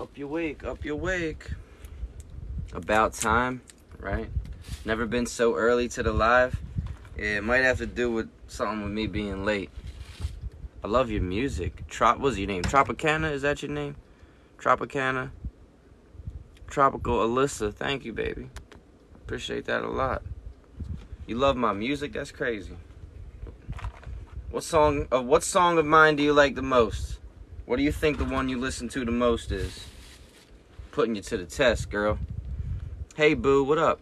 Up you wake, up you wake. About time, right? Never been so early to the live. Yeah, it might have to do with something with me being late. I love your music. What's your name? Tropicana, is that your name? Tropicana. Tropical Alyssa, thank you, baby. Appreciate that a lot. You love my music? That's crazy. What song of mine do you like the most? What do you think the one you listen to the most is? Putting you to the test, girl. Hey, boo, what up?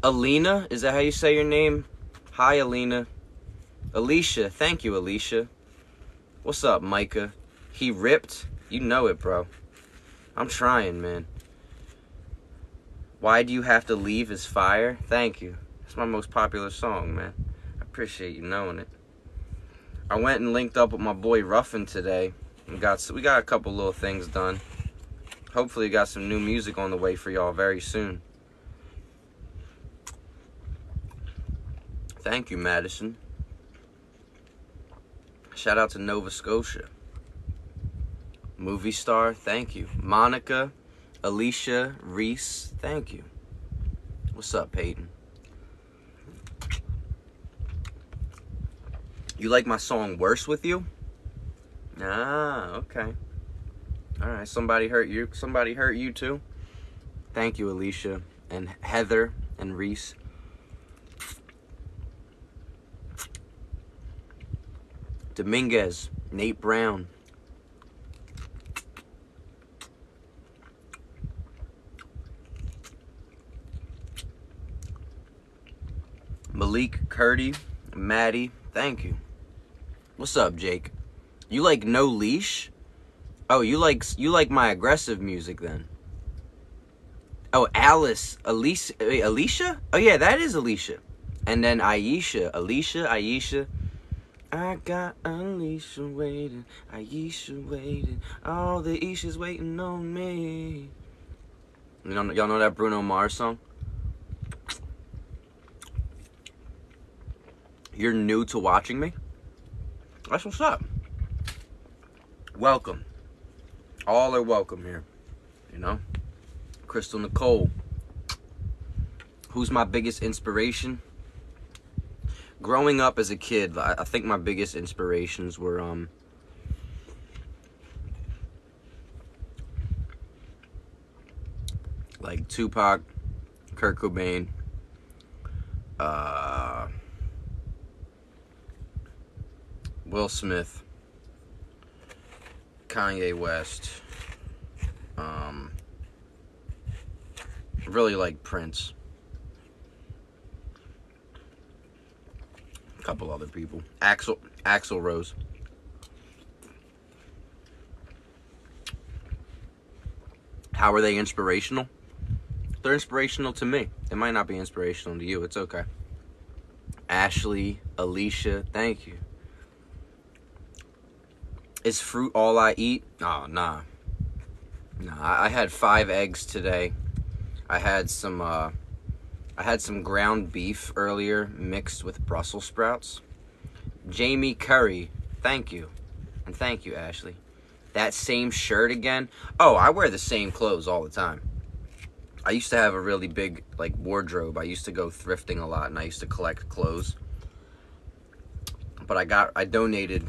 Alina, is that how you say your name? Hi, Alina. Alicia, thank you, Alicia. What's up, Micah? He ripped? You know it, bro. I'm trying, man. Why Do You Have to Leave is fire? Thank you. It's my most popular song, man. I appreciate you knowing it. I went and linked up with my boy Ruffin today. We got a couple little things done. Hopefully got some new music on the way for y'all very soon. Thank you, Madison. Shout out to Nova Scotia. Movie star, thank you. Monica, Alicia, Reese, thank you. What's up, Peyton? You like my song Worse With You? Ah, okay. Alright, somebody hurt you. Somebody hurt you too? Thank you, Alicia. And Heather and Reese. Dominguez, Nate Brown. Malik, Curdy, Maddie, thank you. What's up, Jake? You like No Leash? Oh, you like my aggressive music then? Oh, Alice, Alicia? Alicia? Oh yeah, that is Alicia. And then Aisha, Aisha. I got Alicia waiting, Aisha waiting. All the Aisha's waiting on me. Y'all know that Bruno Mars song? You're new to watching me? That's what's up. Welcome. All are welcome here. You know? Crystal Nicole. Who's my biggest inspiration? Growing up as a kid, I think my biggest inspirations were like Tupac, Kurt Cobain, Will Smith, Kanye West, really like Prince, a couple other people, Axl Rose. How are they inspirational? They're inspirational to me. It might not be inspirational to you. It's okay. Ashley, Alicia, thank you. Is fruit all I eat? Oh, nah. I had 5 eggs today. I had some ground beef earlier mixed with Brussels sprouts. Jamie Curry, thank you. And thank you, Ashley. That same shirt again? Oh, I wear the same clothes all the time. I used to have a really big wardrobe. I used to go thrifting a lot and I used to collect clothes. But I donated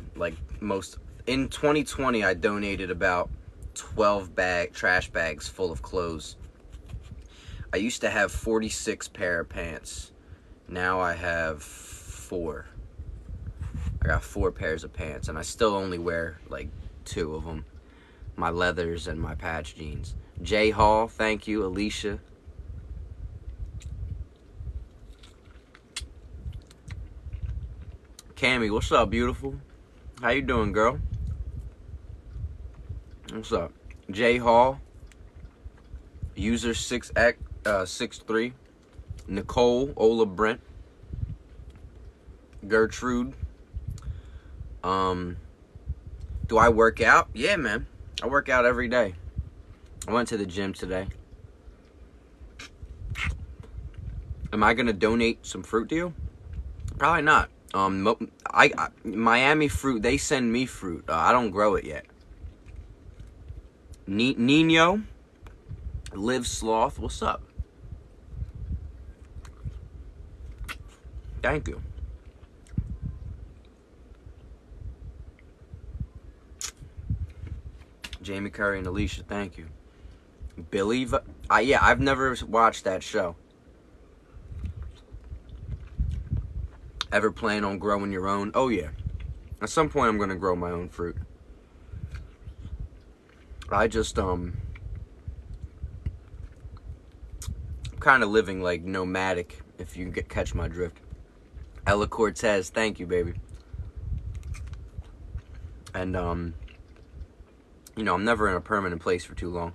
in 2020 I donated about 12 trash bags full of clothes. I used to have 46 pair of pants. Now I have 4. I got 4 pairs of pants and I still only wear 2 of them. My leathers and my patch jeans. Jay Hall, thank you. Alicia. Cammy, what's up, beautiful? How you doing, girl? What's up? Jay Hall. User 63. Nicole, Ola Brent. Gertrude. Do I work out? Yeah, man. I work out every day. I went to the gym today. Am I gonna donate some fruit to you? Probably not. Miami fruit, they send me fruit. I don't grow it yet. Nino, Live Sloth, what's up? Thank you. Jamie Curry and Alicia, thank you. Billy, yeah, I've never watched that show. Ever plan on growing your own? Oh yeah. At some point I'm gonna grow my own fruit. I just I'm kind of living like nomadic, if you catch my drift. Ella Cortez, thank you, baby. And you know, I'm never in a permanent place for too long.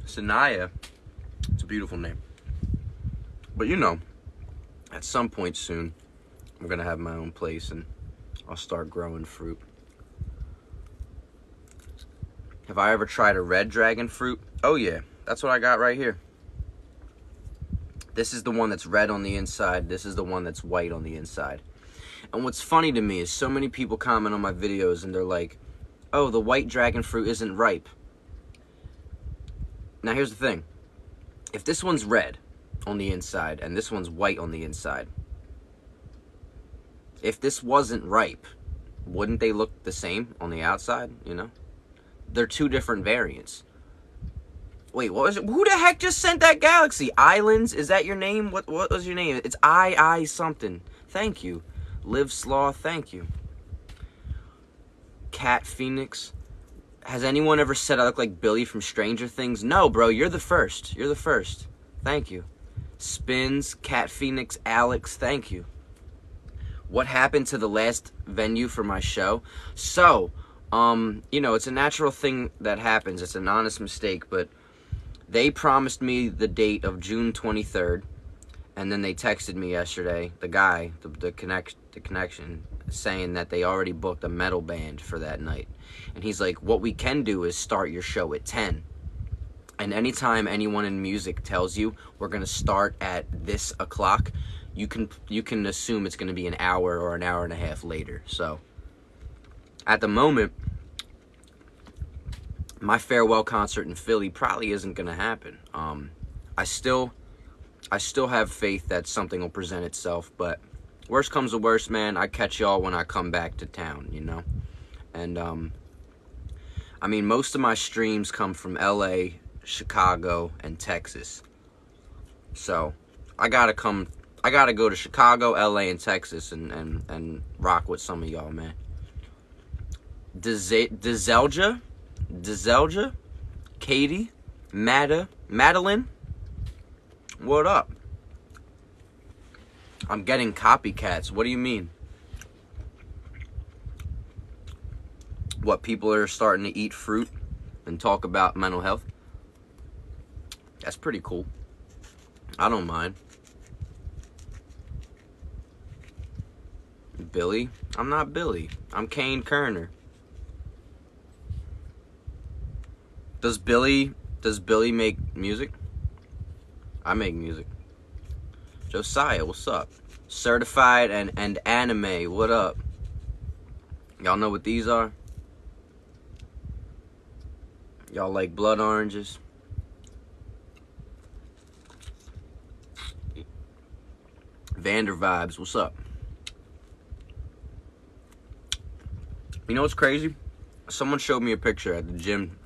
Sanaya, it's a beautiful name. But you know, at some point soon, I'm gonna have my own place and I'll start growing fruit. Have I ever tried a red dragon fruit? Oh yeah, that's what I got right here. This is the one that's red on the inside. This is the one that's white on the inside. And what's funny to me is so many people comment on my videos and they're like, oh, the white dragon fruit isn't ripe. Now here's the thing. If this one's red on the inside and this one's white on the inside, if this wasn't ripe, wouldn't they look the same on the outside, you know? They're two different variants. Wait, what was it? Who the heck just sent that galaxy? Islands? Is that your name? What was your name? It's I something. Thank you. Live Sloth, thank you. Cat Phoenix. Has anyone ever said I look like Billy from Stranger Things? No, bro, you're the first. You're the first. Thank you. Spins, Cat Phoenix, Alex, thank you. What happened to the last venue for my show? So, you know, it's a natural thing that happens. It's an honest mistake, but they promised me the date of June 23rd, and then they texted me yesterday, the guy, the connection, saying that they already booked a metal band for that night. And he's like, what we can do is start your show at 10. And anytime anyone in music tells you we're going to start at this o'clock, you can assume it's going to be an hour or an hour and a half later. So at the moment, my farewell concert in Philly probably isn't going to happen. I still have faith that something will present itself, but worst comes to worst, man, I catch y'all when I come back to town, you know? And, I mean, most of my streams come from LA, Chicago, and Texas. So, I gotta go to Chicago, LA, and Texas and rock with some of y'all, man. Dezelja, Katie, Madeline, what up? I'm getting copycats. What do you mean? What, people are starting to eat fruit and talk about mental health? That's pretty cool. I don't mind. Billy? I'm not Billy. I'm Kane Kerner. Does Billy make music? I make music. Josiah, what's up? Certified and anime, what up? Y'all know what these are? Y'all like blood oranges? Vander Vibes, what's up? You know what's crazy? Someone showed me a picture at the gym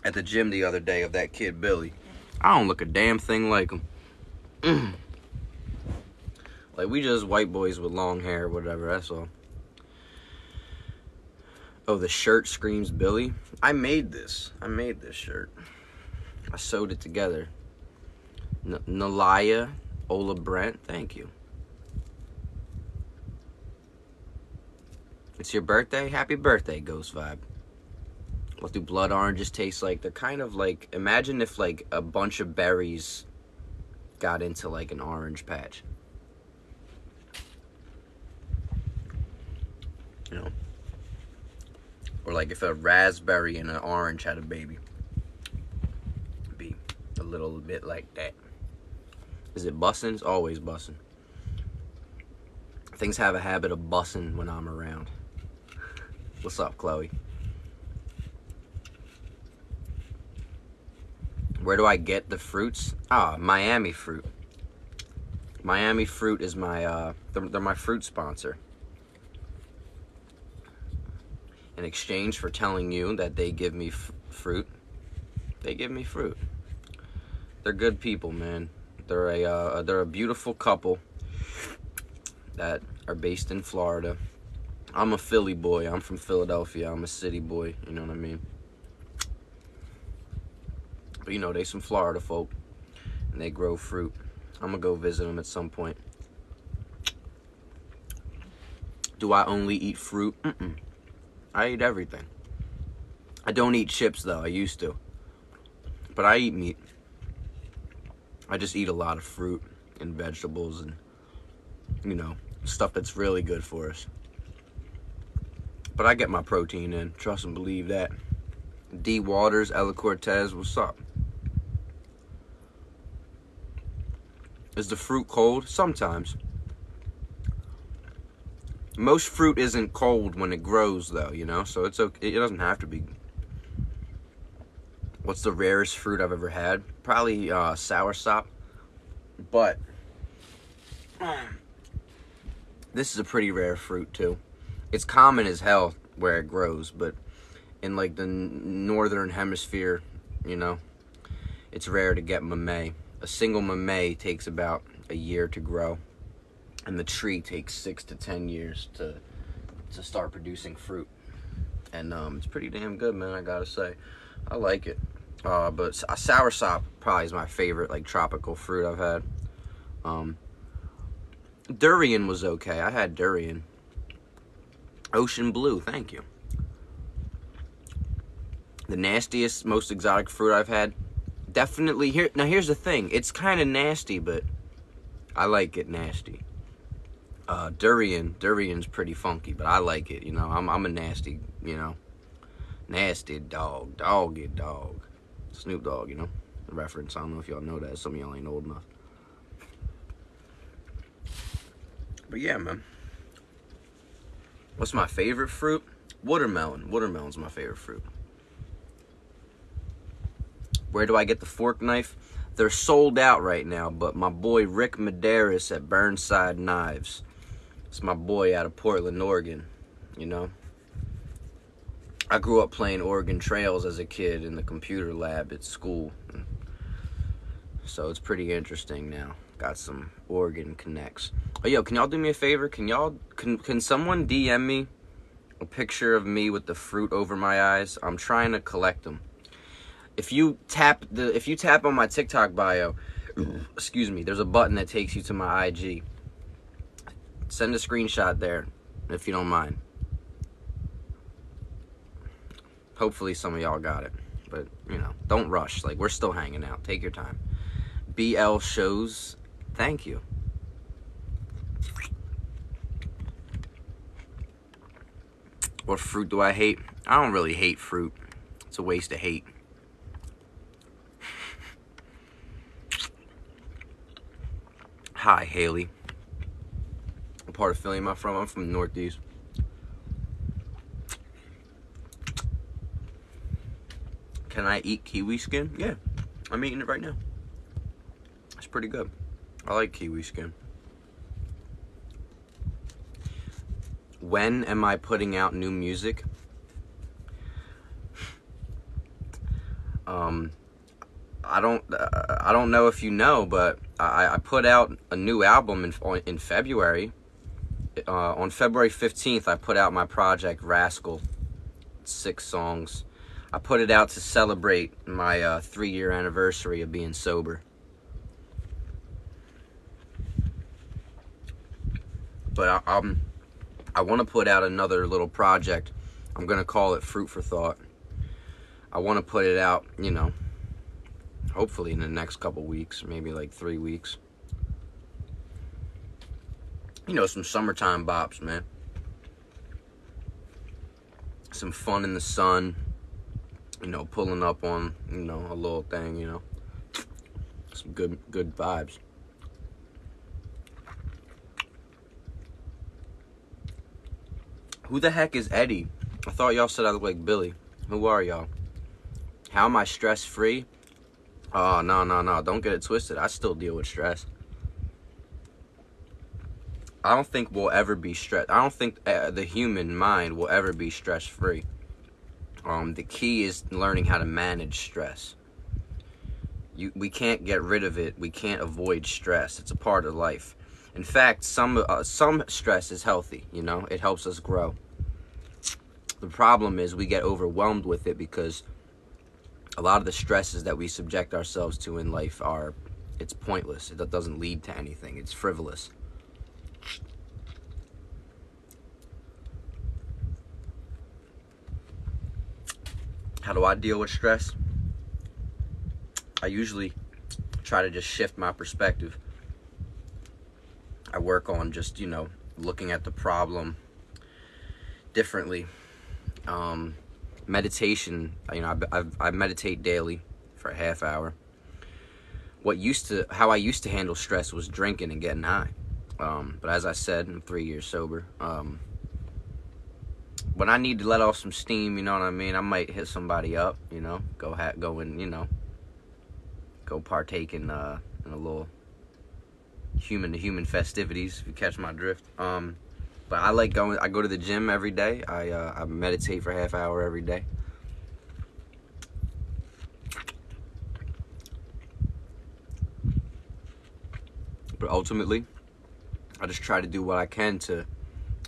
the other day of that kid Billy. I don't look a damn thing like him. Like, we just white boys with long hair or whatever, that's all. Oh, the shirt screams Billy. I made this shirt. I sewed it together. Nalaya, Ola Brent, thank you. It's your birthday? Happy birthday, Ghost Vibe. What do blood oranges taste like? They're kind of like, imagine if like a bunch of berries got into like an orange patch. You know? Or like if a raspberry and an orange had a baby. It'd be a little bit like that. Is it bussin'? It's always bussin'. Things have a habit of bussing when I'm around. What's up, Chloe? Where do I get the fruits? Miami Fruit. Miami Fruit is my, they're my fruit sponsor. In exchange for telling you that they give me fruit, they give me fruit. They're good people, man. They're a beautiful couple that are based in Florida. I'm a Philly boy. I'm from Philadelphia. I'm a city boy. You know what I mean? But you know, they some Florida folk, and they grow fruit. I'm gonna go visit them at some point. Do I only eat fruit? I eat everything. I don't eat chips though. I used to. But I eat meat. I just eat a lot of fruit and vegetables and, you know, stuff that's really good for us. But I get my protein in. Trust and believe that. D. Waters, Ella Cortez, what's up? Is the fruit cold? Sometimes. Most fruit isn't cold when it grows, though, you know? So it's okay. It doesn't have to be. What's the rarest fruit I've ever had? Probably soursop. But this is a pretty rare fruit, too. It's common as hell where it grows, but in, like, the northern hemisphere, you know, it's rare to get mamey. A single mamey takes about a year to grow. And the tree takes 6 to 10 years to start producing fruit. And it's pretty damn good, man, I gotta say. I like it. But a soursop probably is my favorite, like, tropical fruit I've had. Durian was okay. I had durian. Ocean blue, thank you. The nastiest, most exotic fruit I've had, definitely here. Now, here's the thing. It's kind of nasty, but I like it nasty. Durian's pretty funky, but I like it, you know. I'm a nasty, you know. Nasty dog. Doggy dog. Snoop Dogg, you know. The reference. I don't know if y'all know that. Some of y'all ain't old enough. But yeah, man. What's my favorite fruit? Watermelon. Watermelon's my favorite fruit. Where do I get the fork knife? They're sold out right now, but my boy Rick Medeiros at Burnside Knives. It's my boy out of Portland, Oregon, you know. I grew up playing Oregon Trails as a kid in the computer lab at school. So it's pretty interesting now. Got some Oregon connects. Oh, yo, can y'all do me a favor? Can someone DM me a picture of me with the fruit over my eyes? I'm trying to collect them. If you tap on my TikTok bio, excuse me, there's a button that takes you to my IG. Send a screenshot there, if you don't mind. Hopefully some of y'all got it. But, you know, don't rush. Like, we're still hanging out. Take your time. BL shows, thank you. What fruit do I hate? I don't really hate fruit. It's a waste of hate. Hi, Haley. What part of Philly am I from? I'm from the Northeast. Can I eat kiwi skin? Yeah, I'm eating it right now. It's pretty good. I like kiwi skin. When am I putting out new music? I don't know if you know, but I put out a new album in February. On February 15th, I put out my project Rascal. 6 songs. I put it out to celebrate my 3-year anniversary of being sober. But I want to put out another little project. I'm going to call it Fruit for Thought. I want to put it out, you know, hopefully in the next couple weeks, maybe like 3 weeks. You know, some summertime bops, man. Some fun in the sun. You know, pulling up on, you know, a little thing, you know. Some good vibes. Who the heck is Eddie? I thought y'all said I look like Billy. Who are y'all? How am I stress-free? Oh, no. Don't get it twisted. I still deal with stress. I don't think we'll ever be stressed. I don't think the human mind will ever be stress-free. The key is learning how to manage stress. We can't get rid of it. We can't avoid stress. It's a part of life. In fact, some stress is healthy, you know? It helps us grow. The problem is we get overwhelmed with it because a lot of the stresses that we subject ourselves to in life it's pointless. It doesn't lead to anything. It's frivolous. How do I deal with stress? I usually try to just shift my perspective. I work on just, looking at the problem differently. Meditation, I meditate daily for a half hour. How I used to handle stress was drinking and getting high. But as I said, I'm 3 years sober. When I need to let off some steam, you know what I mean? I might hit somebody up, go partake in a little human-to-human festivities, if you catch my drift. But I go to the gym every day. I meditate for a half hour every day. But ultimately, I just try to do what I can to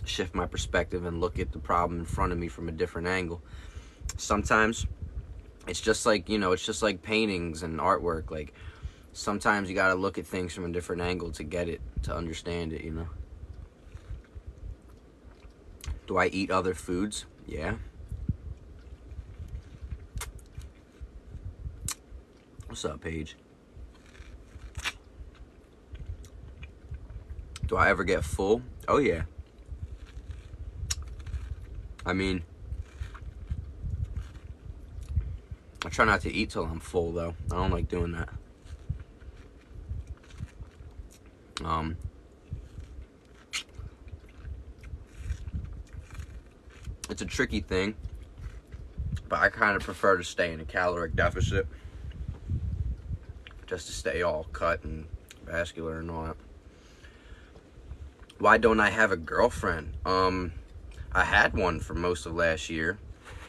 shift my perspective and look at the problem in front of me from a different angle. Sometimes it's just like, paintings and artwork. Like, sometimes you gotta look at things from a different angle to get it, to understand it, Do I eat other foods? Yeah. What's up, Paige? Do I ever get full? Oh, yeah. I mean, I try not to eat till I'm full, though. I don't like doing that. It's a tricky thing, but I kind of prefer to stay in a caloric deficit just to stay all cut and vascular and all that. Why don't I have a girlfriend? I had one for most of last year.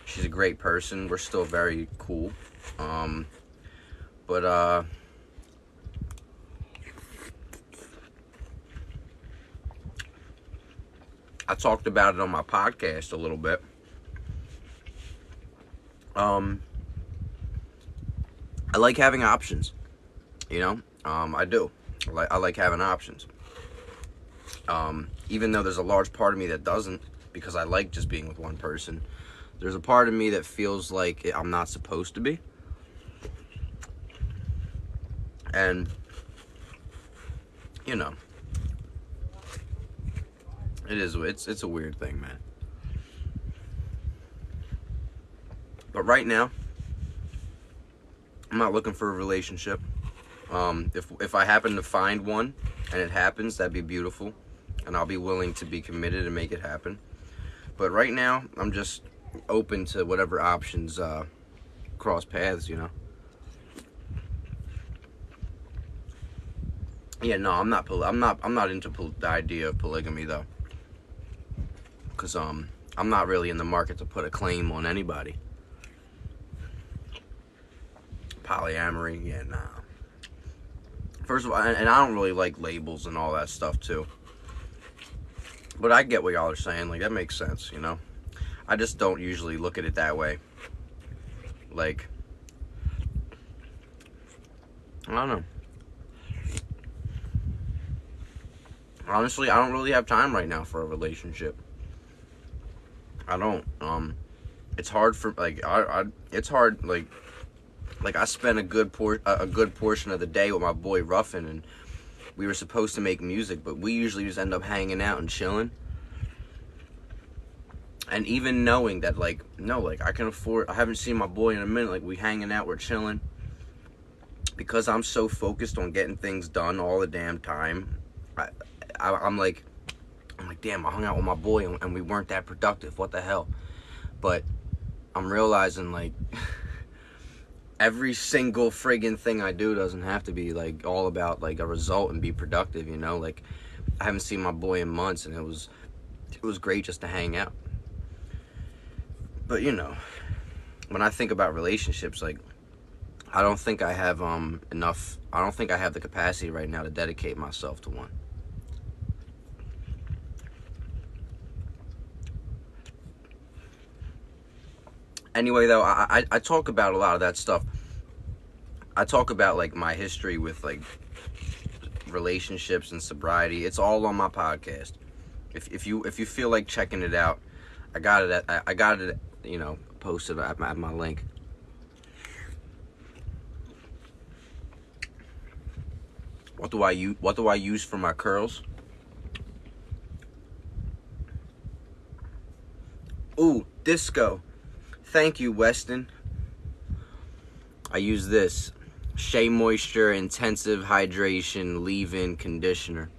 She's a great person. We're still very cool. But I talked about it on my podcast a little bit. I like having options, I do. I like having options. Even though there's a large part of me that doesn't, because I like just being with one person, there's a part of me that feels like I'm not supposed to be. And, it's a weird thing, man. But right now, I'm not looking for a relationship. If I happen to find one and it happens, that'd be beautiful, and I'll be willing to be committed and make it happen. But right now, I'm just open to whatever options cross paths, Yeah, no, I'm not into the idea of polygamy, though, because I'm not really in the market to put a claim on anybody. Polyamory, yeah, nah. First of all, and I don't really like labels and all that stuff too. But I get what y'all are saying. Like, that makes sense, I just don't usually look at it that way. Like, I don't know. Honestly, I don't really have time right now for a relationship. I don't. It's hard for, it's hard, like I spent a good portion of the day with my boy Ruffin, and we were supposed to make music, but we usually just end up hanging out and chilling. And even knowing that, I haven't seen my boy in a minute, we hanging out, we're chilling. Because I'm so focused on getting things done all the damn time, I'm like, damn, I hung out with my boy and we weren't that productive. What the hell? But I'm realizing, like, every single friggin' thing I do doesn't have to be, like, all about, like, a result and be productive, you know? Like, I haven't seen my boy in months, and it was great just to hang out. But, you know, when I think about relationships, like, I don't think I have I don't think I have the capacity right now to dedicate myself to one. Anyway, though, I talk about a lot of that stuff. I talk about, like, my history with, like, relationships and sobriety. It's all on my podcast. If you feel like checking it out, I got it, you know, posted at my link. What do I use for my curls? Ooh, disco. Thank you, Weston. I use this Shea Moisture Intensive Hydration Leave-In Conditioner.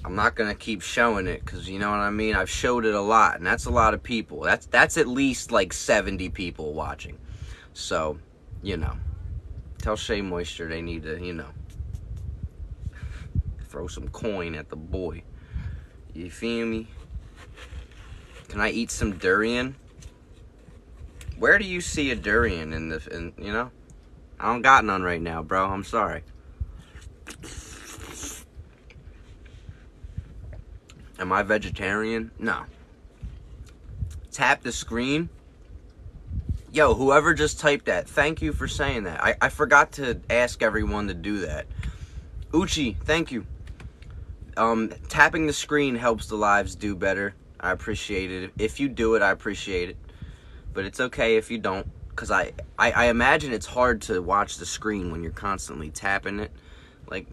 I'm not gonna keep showing it because, you know what I mean? I've showed it a lot, and that's a lot of people. That's at least like 70 people watching. So, you know, tell Shea Moisture they need to, you know, throw some coin at the boy. You feel me? Can I eat some durian? Where do you see a durian in you know? I don't got none right now, bro. I'm sorry. Am I vegetarian? No. Tap the screen. Yo, whoever just typed that, thank you for saying that. I forgot to ask everyone to do that. Uchi, thank you. Tapping the screen helps the lives do better. I appreciate it. If you do it, I appreciate it. But it's okay if you don't, because I imagine it's hard to watch the screen when you're constantly tapping it. Like,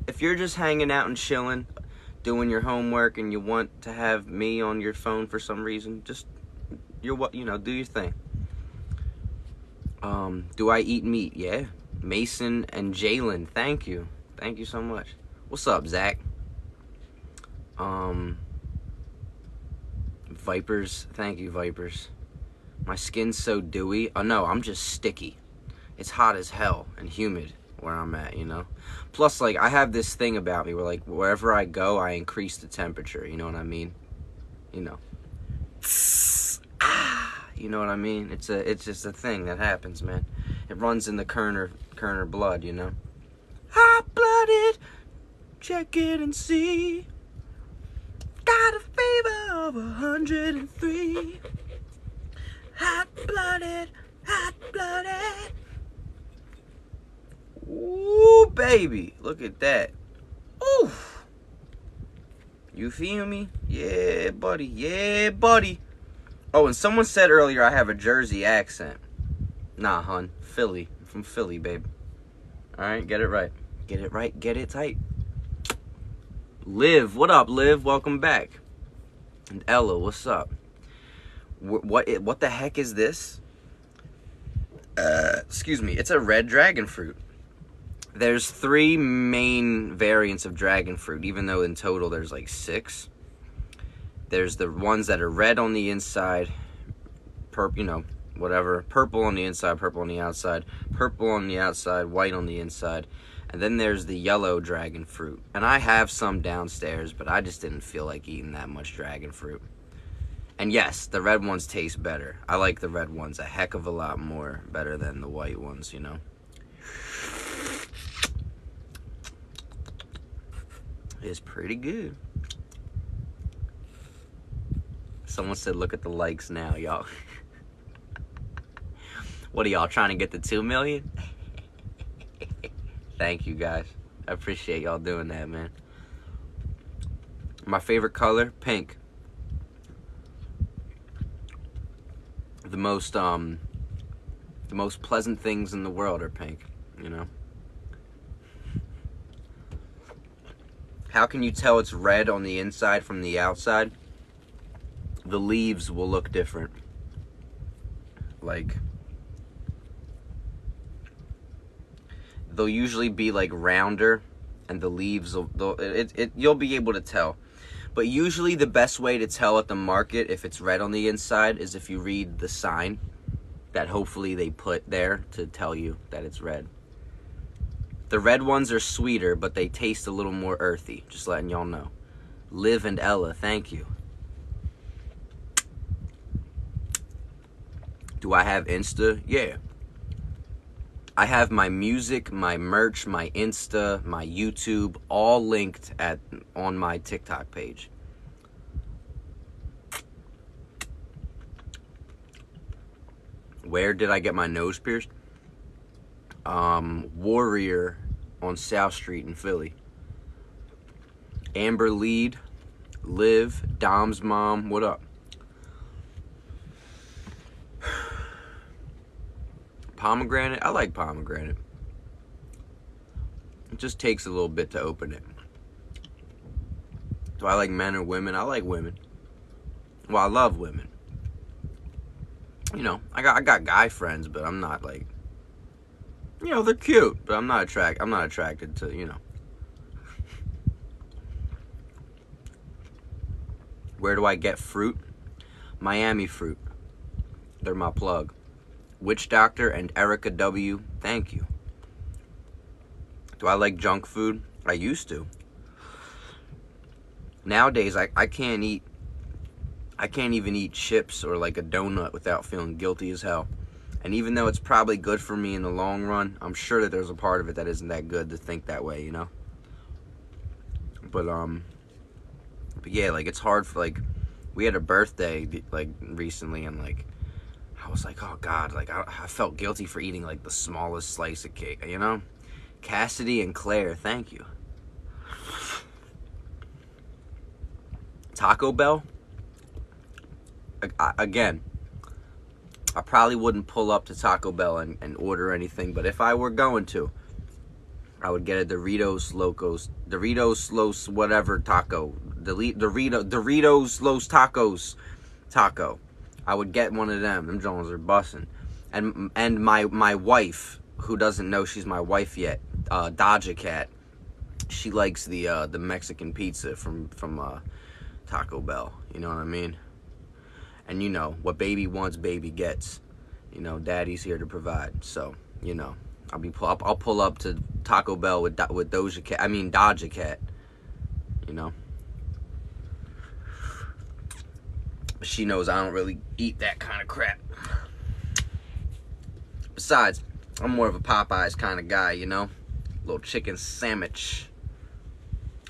if you're just hanging out and chilling, doing your homework, and you want to have me on your phone for some reason, just, do your thing. Do I eat meat? Yeah. Mason and Jalen, thank you. Thank you so much. What's up, Zach? Vipers, thank you, Vipers. My skin's so dewy. Oh no, I'm just sticky. It's hot as hell and humid where I'm at, you know? Plus, like, I have this thing about me where, like, wherever I go, I increase the temperature, you know what I mean? You know. You know what I mean? It's just a thing that happens, man. It runs in the Kerner blood, you know? Hot-blooded, check it and see. Got a fever of 103. Hot-blooded, hot-blooded. Ooh, baby. Look at that. Ooh. You feel me? Yeah, buddy. Yeah, buddy. Oh, and someone said earlier I have a Jersey accent. Nah, hun. Philly. I'm from Philly, babe. Alright, get it right. Get it right. Get it tight. Liv. What up, Liv? Welcome back. And Ella, what's up? What the heck is this? Excuse me. It's a red dragon fruit. There's 3 main variants of dragon fruit, even though in total there's like 6. There's the ones that are red on the inside, purple on the inside, purple on the outside, purple on the outside, white on the inside. And then there's the yellow dragon fruit. And I have some downstairs, but I just didn't feel like eating that much dragon fruit. And yes, the red ones taste better. I like the red ones a heck of a lot more better than the white ones, you know. It's pretty good. Someone said, look at the likes now, y'all. What are y'all trying to get to 2 million? Thank you, guys. I appreciate y'all doing that, man. My favorite color, pink. The most pleasant things in the world are pink, you know? How can you tell it's red on the inside from the outside? The leaves will look different. Like, they'll usually be like rounder, and the leaves you'll be able to tell. But usually the best way to tell at the market if it's red on the inside is if you read the sign that hopefully they put there to tell you that it's red. The red ones are sweeter, but they taste a little more earthy. Just letting y'all know. Liv and Ella, thank you. Do I have Insta? Yeah. I have my music, my merch, my Insta, my YouTube, all linked on my TikTok page. Where did I get my nose pierced? Warrior on South Street in Philly. Amber Lead, Liv, Dom's mom, what up? Pomegranate, I like pomegranate. It just takes a little bit to open it. Do I like men or women? I like women. Well, I love women. You know, I got guy friends, but I'm not like, you know, they're cute, but I'm not attracted to, you know. Where do I get fruit? Miami fruit. They're my plug. Witch Doctor and Erica W. Thank you. Do I like junk food? I used to. Nowadays, I can't even eat chips or like a donut without feeling guilty as hell. And even though it's probably good for me in the long run, I'm sure that there's a part of it that isn't that good to think that way, you know? But yeah, like, it's hard for, like, we had a birthday, like, recently, and, like, I was like, oh, God, like, I felt guilty for eating, like, the smallest slice of cake, you know? Cassidy and Claire, thank you. Taco Bell? Again, I probably wouldn't pull up to Taco Bell and order anything, but if I were going to, I would get a Doritos Los whatever taco. Doritos Los Tacos taco. I would get one of them. Them Jones are bussin'. And my wife, who doesn't know she's my wife yet, Dodja Cat, she likes the Mexican pizza from Taco Bell. You know what I mean? And you know, what baby wants, baby gets. You know, daddy's here to provide. So, you know, I'll pull up to Taco Bell with Dodja Cat. You know? But she knows I don't really eat that kind of crap. Besides, I'm more of a Popeyes kind of guy, you know? Little chicken sandwich.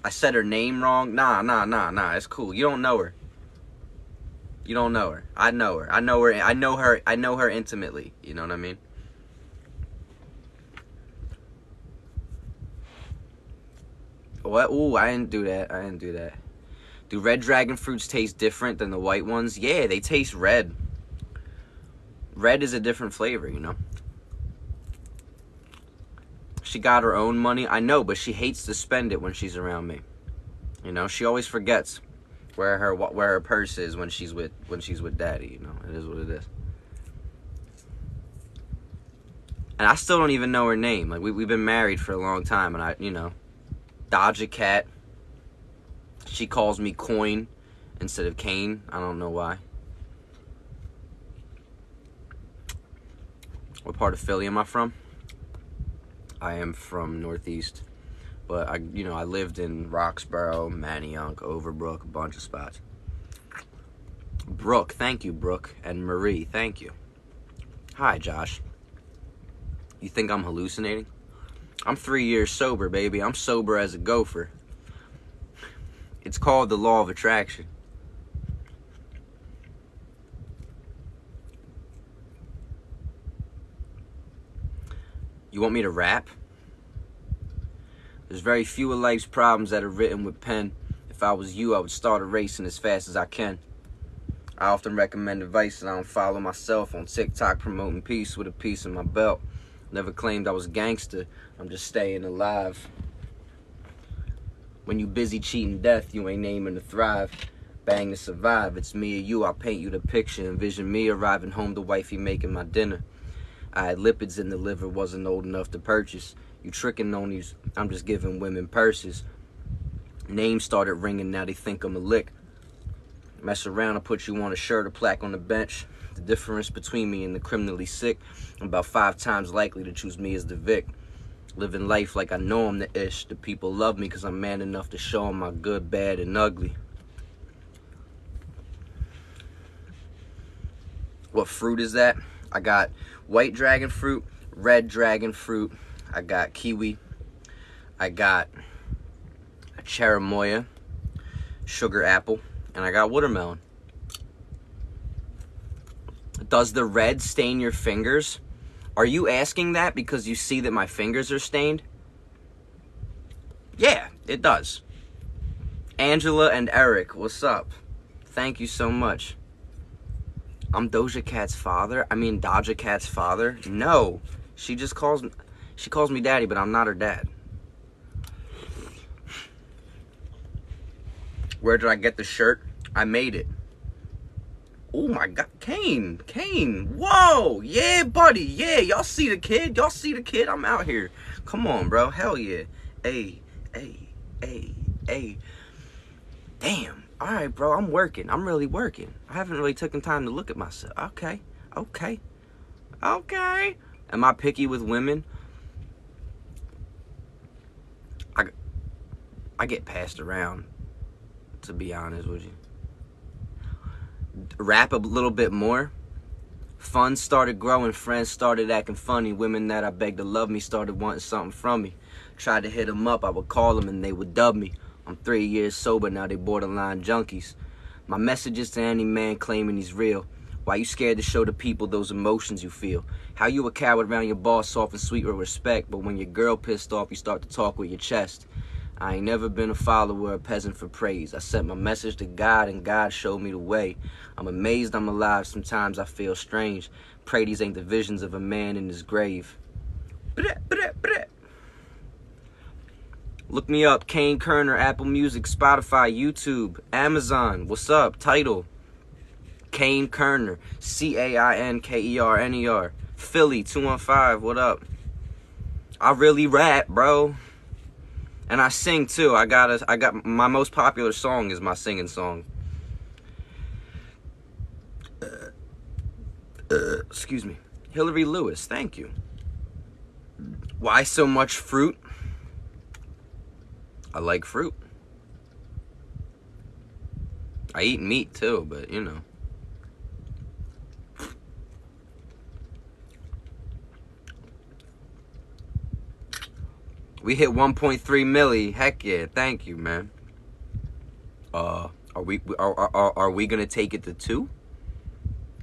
I said her name wrong. Nah. It's cool. You don't know her. You don't know her. I know her. I know her intimately. You know what I mean? What? Ooh, I didn't do that. Do red dragon fruits taste different than the white ones? Yeah, they taste red. Red is a different flavor, you know? She got her own money. I know, but she hates to spend it when she's around me. You know, she always forgets where her purse is when she's with daddy, you know. It is what it is. And I still don't even know her name. Like, we've been married for a long time, and you know, Dodja Cat. She calls me Coin instead of Kane. I don't know why. What part of Philly am I from? I am from Northeast. But I lived in Roxborough, Manayunk, Overbrook, a bunch of spots. Brooke, thank you, Brooke. And Marie, thank you. Hi, Josh. You think I'm hallucinating? I'm 3 years sober, baby. I'm sober as a gopher. It's called the law of attraction. You want me to rap? There's very few of life's problems that are written with pen. If I was you, I would start erasing as fast as I can. I often recommend advice and I don't follow myself on TikTok promoting peace with a piece in my belt. Never claimed I was gangster. I'm just staying alive. When you busy cheating death, you ain't aiming to thrive. Bang to survive. It's me or you. I'll paint you the picture. Envision me arriving home to wifey making my dinner. I had lipids in the liver, wasn't old enough to purchase. You tricking on these, I'm just giving women purses. Names started ringing, now they think I'm a lick. Mess around, I put you on a shirt or plaque on the bench. The difference between me and the criminally sick, I'm about 5 times likely to choose me as the Vic. Living life like I know I'm the ish. The people love me because I'm man enough to show them my good, bad, and ugly. What fruit is that? I got white dragon fruit, red dragon fruit, I got kiwi, I got a cherimoya, sugar apple, and I got watermelon. Does the red stain your fingers? Are you asking that because you see that my fingers are stained? Yeah, it does. Angela and Eric, what's up? Thank you so much. I'm Doja Cat's father? No. She calls me daddy, but I'm not her dad. Where did I get the shirt? I made it. Oh my God, Kane, whoa, yeah, buddy, yeah, y'all see the kid, I'm out here, come on, bro, hell yeah, hey, damn, all right, bro, I'm really working, I haven't really taken time to look at myself, okay, am I picky with women? I get passed around, to be honest with you. Rap a little bit more. Fun started growing, friends started acting funny. Women that I begged to love me started wanting something from me. Tried to hit them up, I would call them and they would dub me. I'm 3 years sober, now they borderline junkies. My message is to any man claiming he's real. Why you scared to show the people those emotions you feel? How you a coward around your boss, soft and sweet with respect, but when your girl pissed off, you start to talk with your chest. I ain't never been a follower, a peasant for praise. I sent my message to God and God showed me the way. I'm amazed I'm alive, sometimes I feel strange. Pray these ain't the visions of a man in his grave. Look me up, Kane Kerner, Apple Music, Spotify, YouTube, Amazon. What's up? Title, Kane Kerner, Cainkerner. Philly, 215, what up? I really rap, bro. And I sing too. I got my most popular song is my singing song. Excuse me. Hillary Lewis, thank you. Why so much fruit? I like fruit. I eat meat too, but you know. We hit 1.3 milli. Heck yeah, thank you, man. Are we gonna take it to 2?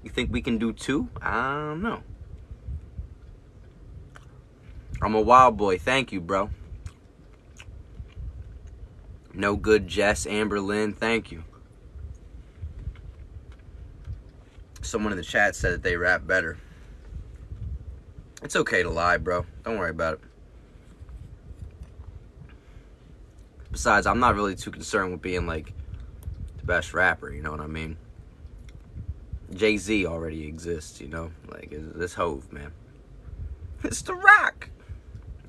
You think we can do 2? I don't know. I'm a wild boy. Thank you, bro. No good, Jess, Amber Lynn. Thank you. Someone in the chat said that they rap better. It's okay to lie, bro. Don't worry about it. Besides, I'm not really too concerned with being, like, the best rapper, you know what I mean? Jay-Z already exists, you know? Like, it's Hove, man. It's The Rock,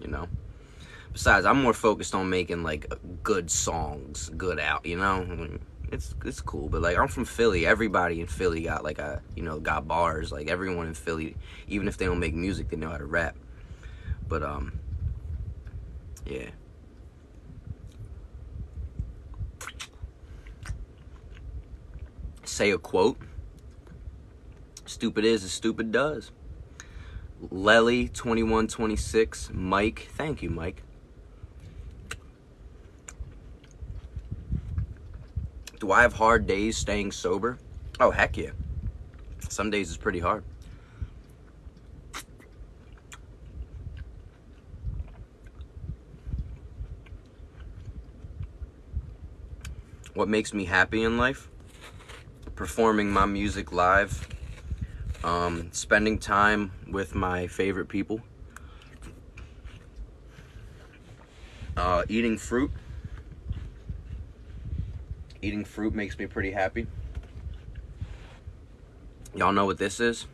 you know? Besides, I'm more focused on making, like, good songs, good out, you know? I mean, it's cool, but, like, I'm from Philly. Everybody in Philly got, like, got bars. Like, everyone in Philly, even if they don't make music, they know how to rap. But, yeah. Say a quote. Stupid is as stupid does. Lely 2126. Mike. Thank you, Mike. Do I have hard days staying sober? Oh, heck yeah. Some days it's pretty hard. What makes me happy in life? Performing my music live, spending time with my favorite people, eating fruit. Eating fruit makes me pretty happy. Y'all know what this is?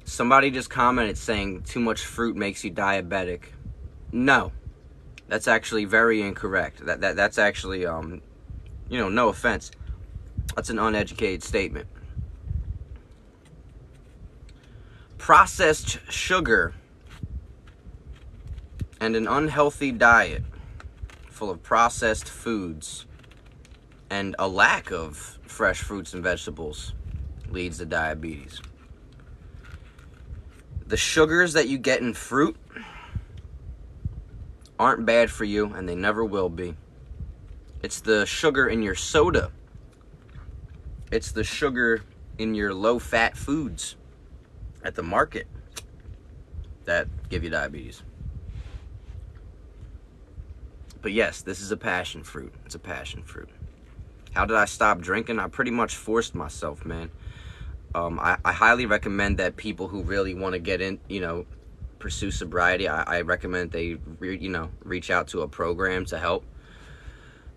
Somebody just commented saying too much fruit makes you diabetic. No, That's actually very incorrect. That's actually, no offense. That's an uneducated statement. Processed sugar and an unhealthy diet full of processed foods and a lack of fresh fruits and vegetables leads to diabetes. The sugars that you get in fruit aren't bad for you, and they never will be. It's the sugar in your soda. It's the sugar in your low-fat foods at the market that give you diabetes. But yes, this is a passion fruit. It's a passion fruit. How did I stop drinking? I pretty much forced myself, man. I highly recommend that people who really want to get in, pursue sobriety, I recommend they, reach out to a program to help.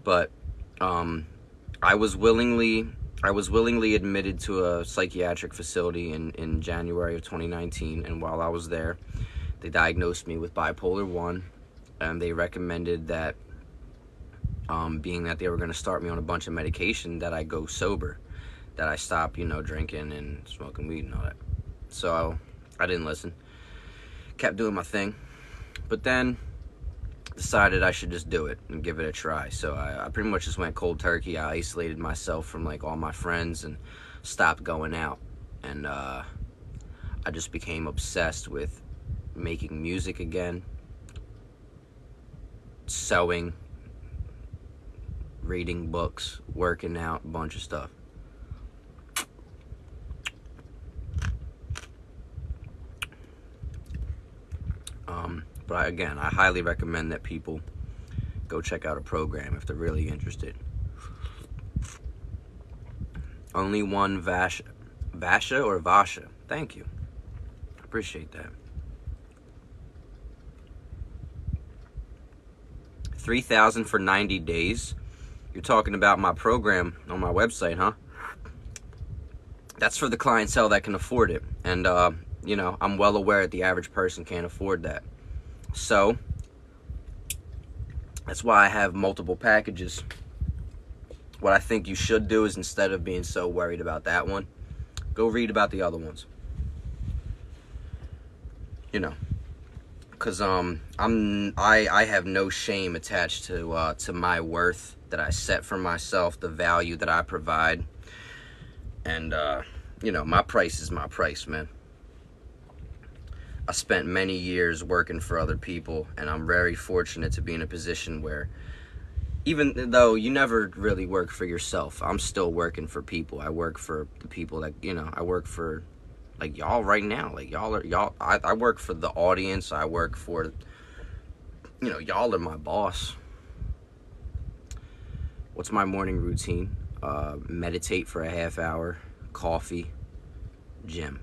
But I was willingly admitted to a psychiatric facility in January of 2019, and while I was there, they diagnosed me with bipolar 1, and they recommended that, being that they were going to start me on a bunch of medication, that I go sober, that I stop, drinking and smoking weed and all that. So I didn't listen. Kept doing my thing. But then decided I should just do it and give it a try. So I pretty much just went cold turkey. I isolated myself from all my friends and stopped going out. And I just became obsessed with making music again, sewing, reading books, working out, a bunch of stuff. But I highly recommend that people go check out a program if they're really interested. Only one Vasha or Vasha. Thank you. I appreciate that. 3,000 for 90 days. You're talking about my program on my website, huh? That's for the clientele that can afford it. And, I'm well aware that the average person can't afford that. So, that's why I have multiple packages. What I think you should do is, instead of being so worried about that one, go read about the other ones. Because I have no shame attached to my worth that I set for myself, the value that I provide. And, my price is my price, man. I spent many years working for other people, and I'm very fortunate to be in a position where, even though you never really work for yourself, I'm still working for people. I work for the people that, I work for, y'all right now. I work for the audience. I work for, y'all are my boss. What's my morning routine? Meditate for a half hour, coffee, gym.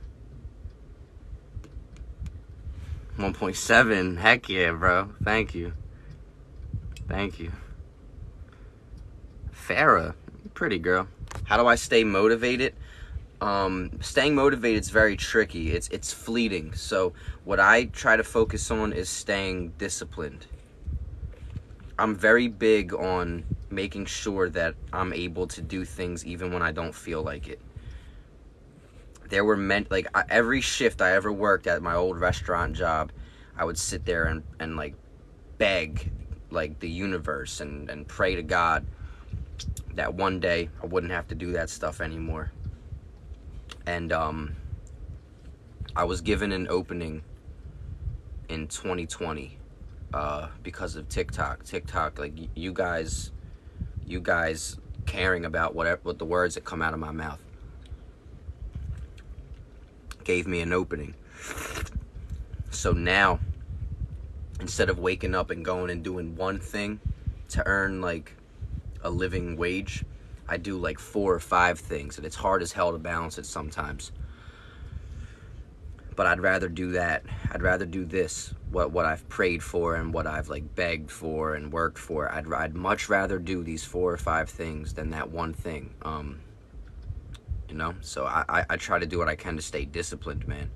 1.7, heck yeah, bro. Thank you. Farrah, pretty girl. How do I stay motivated? Staying motivated is very tricky. It's fleeting. So what I try to focus on is staying disciplined. I'm very big on making sure that I'm able to do things even when I don't feel like it. There were every shift I ever worked at my old restaurant job, I would sit there and beg the universe and pray to God that one day I wouldn't have to do that stuff anymore. And I was given an opening in 2020 because of TikTok. You guys caring about what the words that come out of my mouth gave me an opening. So now, instead of waking up and going and doing one thing to earn a living wage, I do 4 or 5 things, and it's hard as hell to balance it sometimes. But I'd rather do that. I'd rather do this, what I've prayed for and what I've begged for and worked for. I'd much rather do these 4 or 5 things than that one thing. So I try to do what I can to stay disciplined, man.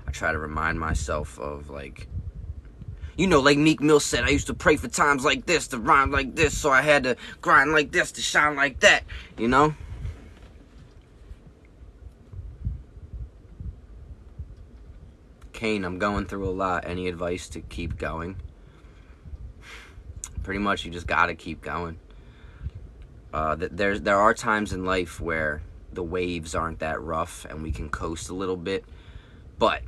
I try to remind myself of You know, like Meek Mill said, I used to pray for times like this, to rhyme like this, so I had to grind like this, to shine like that, you know? Kane, I'm going through a lot. Any advice to keep going? Pretty much, you just gotta keep going. There are times in life where the waves aren't that rough and we can coast a little bit, but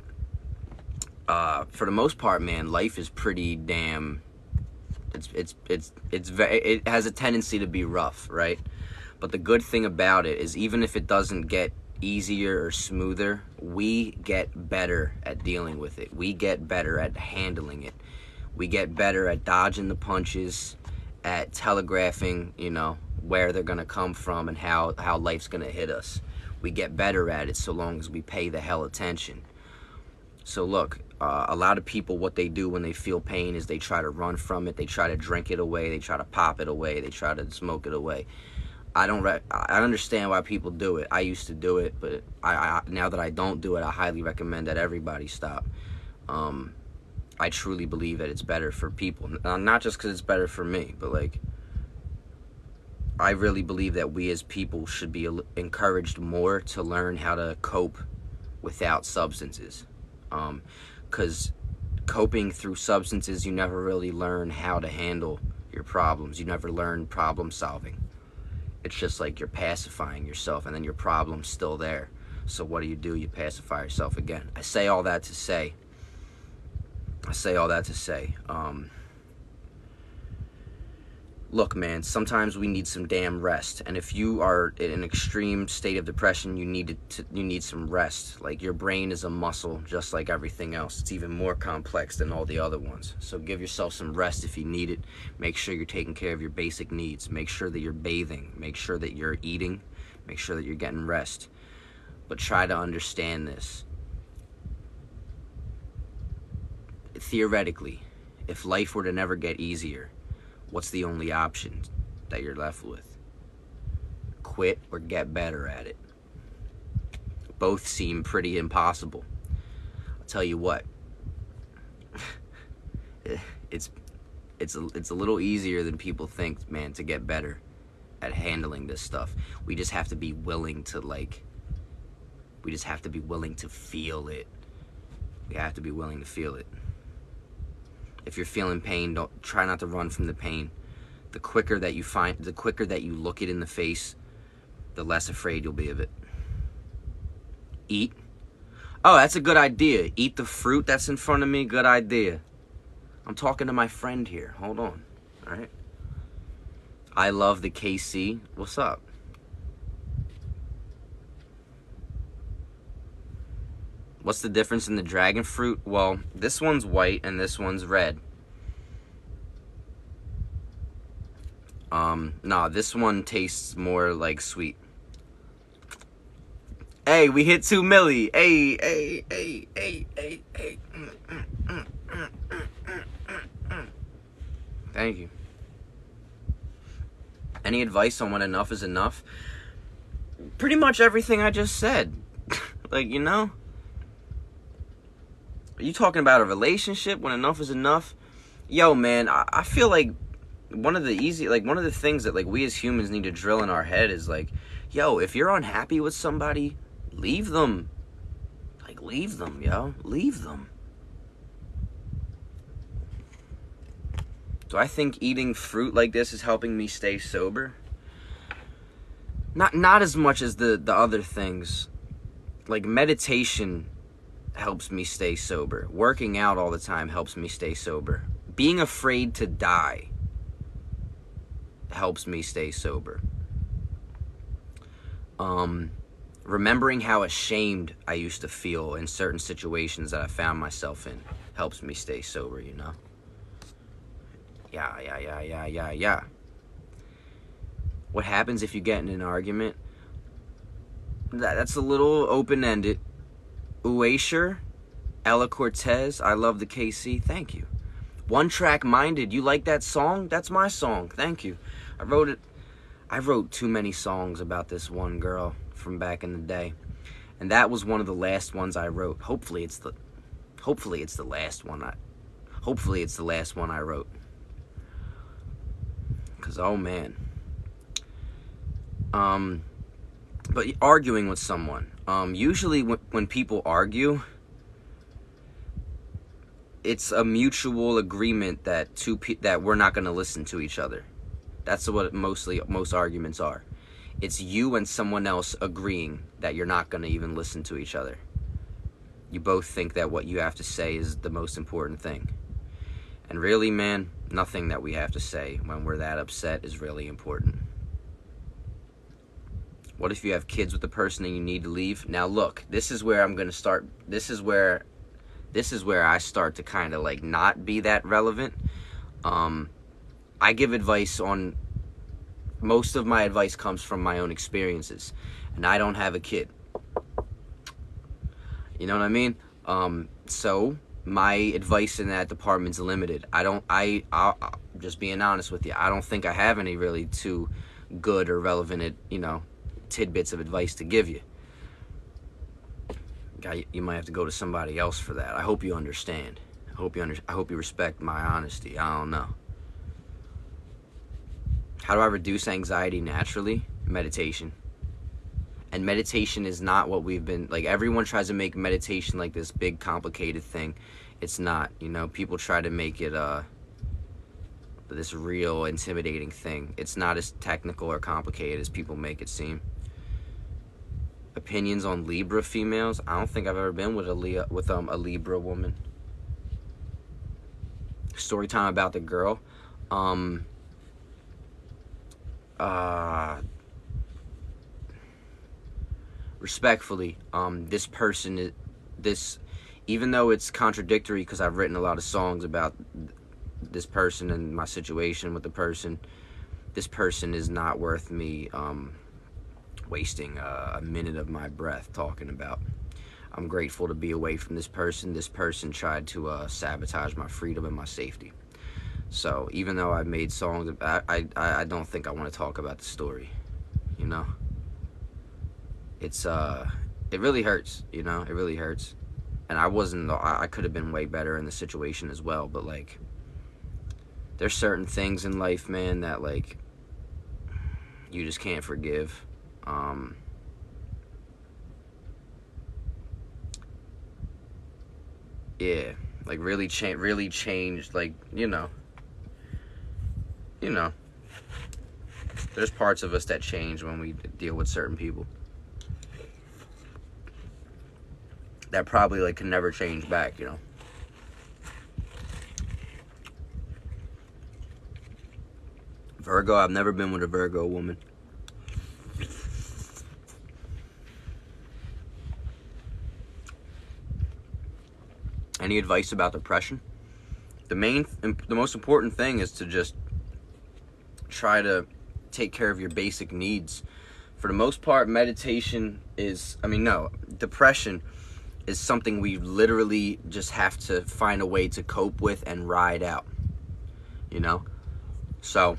for the most part, man, life is pretty damn. It has a tendency to be rough, right? But the good thing about it is, even if it doesn't get easier or smoother, we get better at dealing with it. We get better at handling it. We get better at dodging the punches, at telegraphing, you know, where they're gonna come from and how life's gonna hit us. We get better at it so long as we pay the hell attention. So look, a lot of people, what they do when they feel pain is they try to run from it. They try to drink it away. They try to pop it away. They try to smoke it away. I understand why people do it. I used to do it, but now that I don't do it, I highly recommend that everybody stop. I truly believe that it's better for people. Not just because it's better for me, but like, I really believe that we as people should be encouraged more to learn how to cope without substances. Because coping through substances, you never really learn how to handle your problems. You never learn problem solving. It's just like you're pacifying yourself, and then your problem's still there. So what do? You pacify yourself again. I say all that to say, look, man, sometimes we need some damn rest. And if you are in an extreme state of depression, you need some rest. Like, your brain is a muscle just like everything else. It's even more complex than all the other ones. So give yourself some rest if you need it. Make sure you're taking care of your basic needs. Make sure that you're bathing. Make sure that you're eating. Make sure that you're getting rest. But try to understand this. Theoretically, if life were to never get easier, what's the only option that you're left with? Quit or get better at it. Both seem pretty impossible. I'll tell you what, it's a little easier than people think, man, to get better at handling this stuff. We just have to be willing to feel it. We have to be willing to feel it. If you're feeling pain, try not to run from the pain. The quicker that you look it in the face, the less afraid you'll be of it. Eat. Oh, that's a good idea. Eat the fruit that's in front of me. Good idea. I'm talking to my friend here. Hold on. All right. I love the KC. What's up? What's the difference in the dragon fruit? Well, this one's white and this one's red. Nah, this one tastes more like sweet. Hey, we hit 2 milli. Hey. Thank you. Any advice on when enough is enough? Pretty much everything I just said. Like, you know? Are you talking about a relationship when enough is enough? Yo, man, I feel like one of the things that, like, we as humans need to drill in our head is, like, yo, if you're unhappy with somebody, leave them. Like, leave them, yo. Leave them. Do I think eating fruit like this is helping me stay sober? Not as much as the other things. Like, meditation helps me stay sober. Working out all the time helps me stay sober. Being afraid to die helps me stay sober. Remembering how ashamed I used to feel in certain situations that I found myself in helps me stay sober, you know? Yeah. What happens if you get in an argument? That's a little open-ended. Uasher, Ella Cortez, I love the KC, thank you. One Track Minded, you like that song? That's my song, thank you. I wrote too many songs about this one girl from back in the day, and that was one of the last ones I wrote. Hopefully it's the last one. Hopefully it's the last one I wrote. Because, oh man. But arguing with someone. Usually when people argue, it's a mutual agreement that that we're not going to listen to each other. That's what most arguments are. It's you and someone else agreeing that you're not going to even listen to each other. You both think that what you have to say is the most important thing. And really, man, nothing that we have to say when we're that upset is really important. What if you have kids with the person and you need to leave? Now look, this is where I'm going to start. This is where I start to kind of like not be that relevant. I give advice on, most of my advice comes from my own experiences, and I don't have a kid. You know what I mean? So my advice in that department's limited. I'll just being honest with you, I don't think I have any really too good or relevant, tidbits of advice to give you. You might have to go to somebody else for that. I hope you understand. I hope you respect my honesty. I don't know. How do I reduce anxiety naturally? Meditation. And meditation is not what we've been, like, everyone tries to make meditation like this big complicated thing. It's not, people try to make it this real intimidating thing. It's not as technical or complicated as people make it seem. Opinions on Libra females. I don't think I've ever been with a Libra woman. Story time about the girl. Respectfully, this person is even though it's contradictory because I've written a lot of songs about this person and my situation with the person. This person is not worth me wasting a minute of my breath talking about. I'm grateful to be away from this person. This person tried to sabotage my freedom and my safety. So even though I've made songs, I don't think I want to talk about the story. It's it really hurts. It really hurts. And I could have been way better in the situation as well. But like, there's certain things in life, man, that like you just can't forgive. Yeah, like really changed, like, there's parts of us that change when we deal with certain people that probably like can never change back, Virgo, I've never been with a Virgo woman. Any advice about depression? The most important thing is to just try to take care of your basic needs. For the most part, meditation is, depression is something we literally just have to find a way to cope with and ride out, So,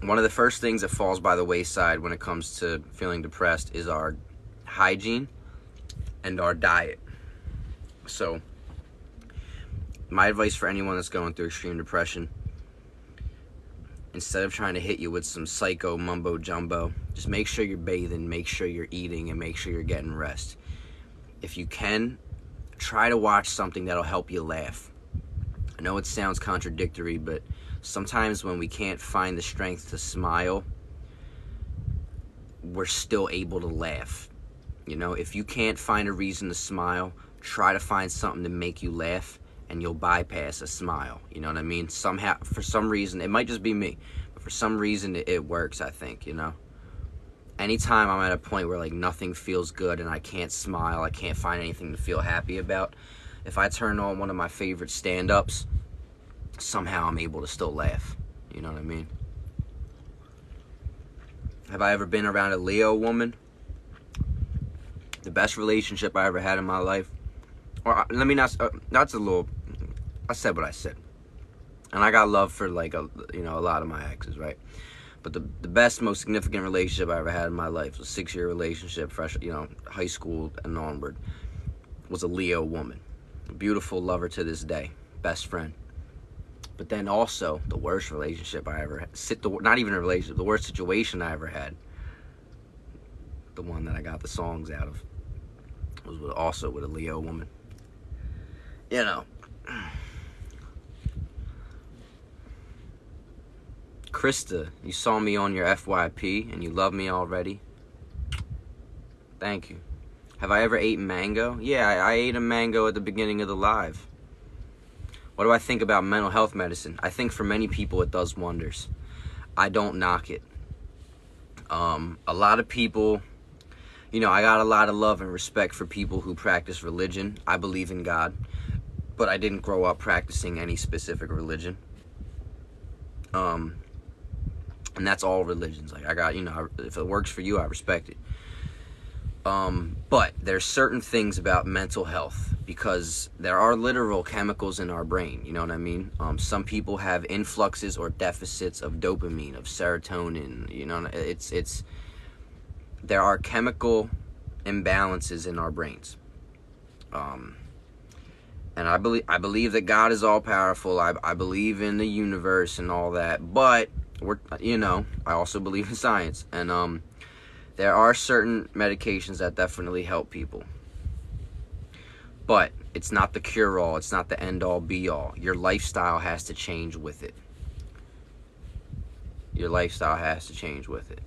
one of the first things that falls by the wayside when it comes to feeling depressed is our hygiene and our diet. So, my advice for anyone that's going through extreme depression, instead of trying to hit you with some psycho mumbo jumbo, just make sure you're bathing, make sure you're eating, and make sure you're getting rest. If you can, try to watch something that'll help you laugh. I know it sounds contradictory, but sometimes when we can't find the strength to smile, we're still able to laugh. If you can't find a reason to smile, try to find something to make you laugh, and you'll bypass a smile. You know what I mean? Somehow, for some reason, it might just be me, but for some reason it works, I think, Anytime I'm at a point where like nothing feels good and I can't smile, I can't find anything to feel happy about, if I turn on one of my favorite stand-ups, somehow I'm able to still laugh. You know what I mean? Have I ever been around a Leo woman? The best relationship I ever had in my life. Or let me not. That's a little. I said what I said, and I got love for like a lot of my exes, right? But the best, most significant relationship I ever had in my life was a 6-year relationship, fresh, high school and onward, was a Leo woman. Beautiful lover to this day. Best friend. But then also, the worst relationship I ever had. Not even a relationship. The worst situation I ever had. The one that I got the songs out of. Was also with a Leo woman. You know. Krista, you saw me on your FYP and you love me already. Thank you. Have I ever eaten mango? Yeah, I ate a mango at the beginning of the live. What do I think about mental health medicine? I think for many people it does wonders. I don't knock it. A lot of people, you know, I got a lot of love and respect for people who practice religion. I believe in God, but I didn't grow up practicing any specific religion. And that's all religions. Like, I got, you know, if it works for you, I respect it. But there's certain things about mental health because there are literal chemicals in our brain. You know what I mean? Some people have influxes or deficits of dopamine, of serotonin. You know, there are chemical imbalances in our brains. And I believe that God is all powerful. I believe in the universe and all that. But I also believe in science. And there are certain medications that definitely help people. But it's not the cure-all. It's not the end-all, be-all. Your lifestyle has to change with it. Your lifestyle has to change with it.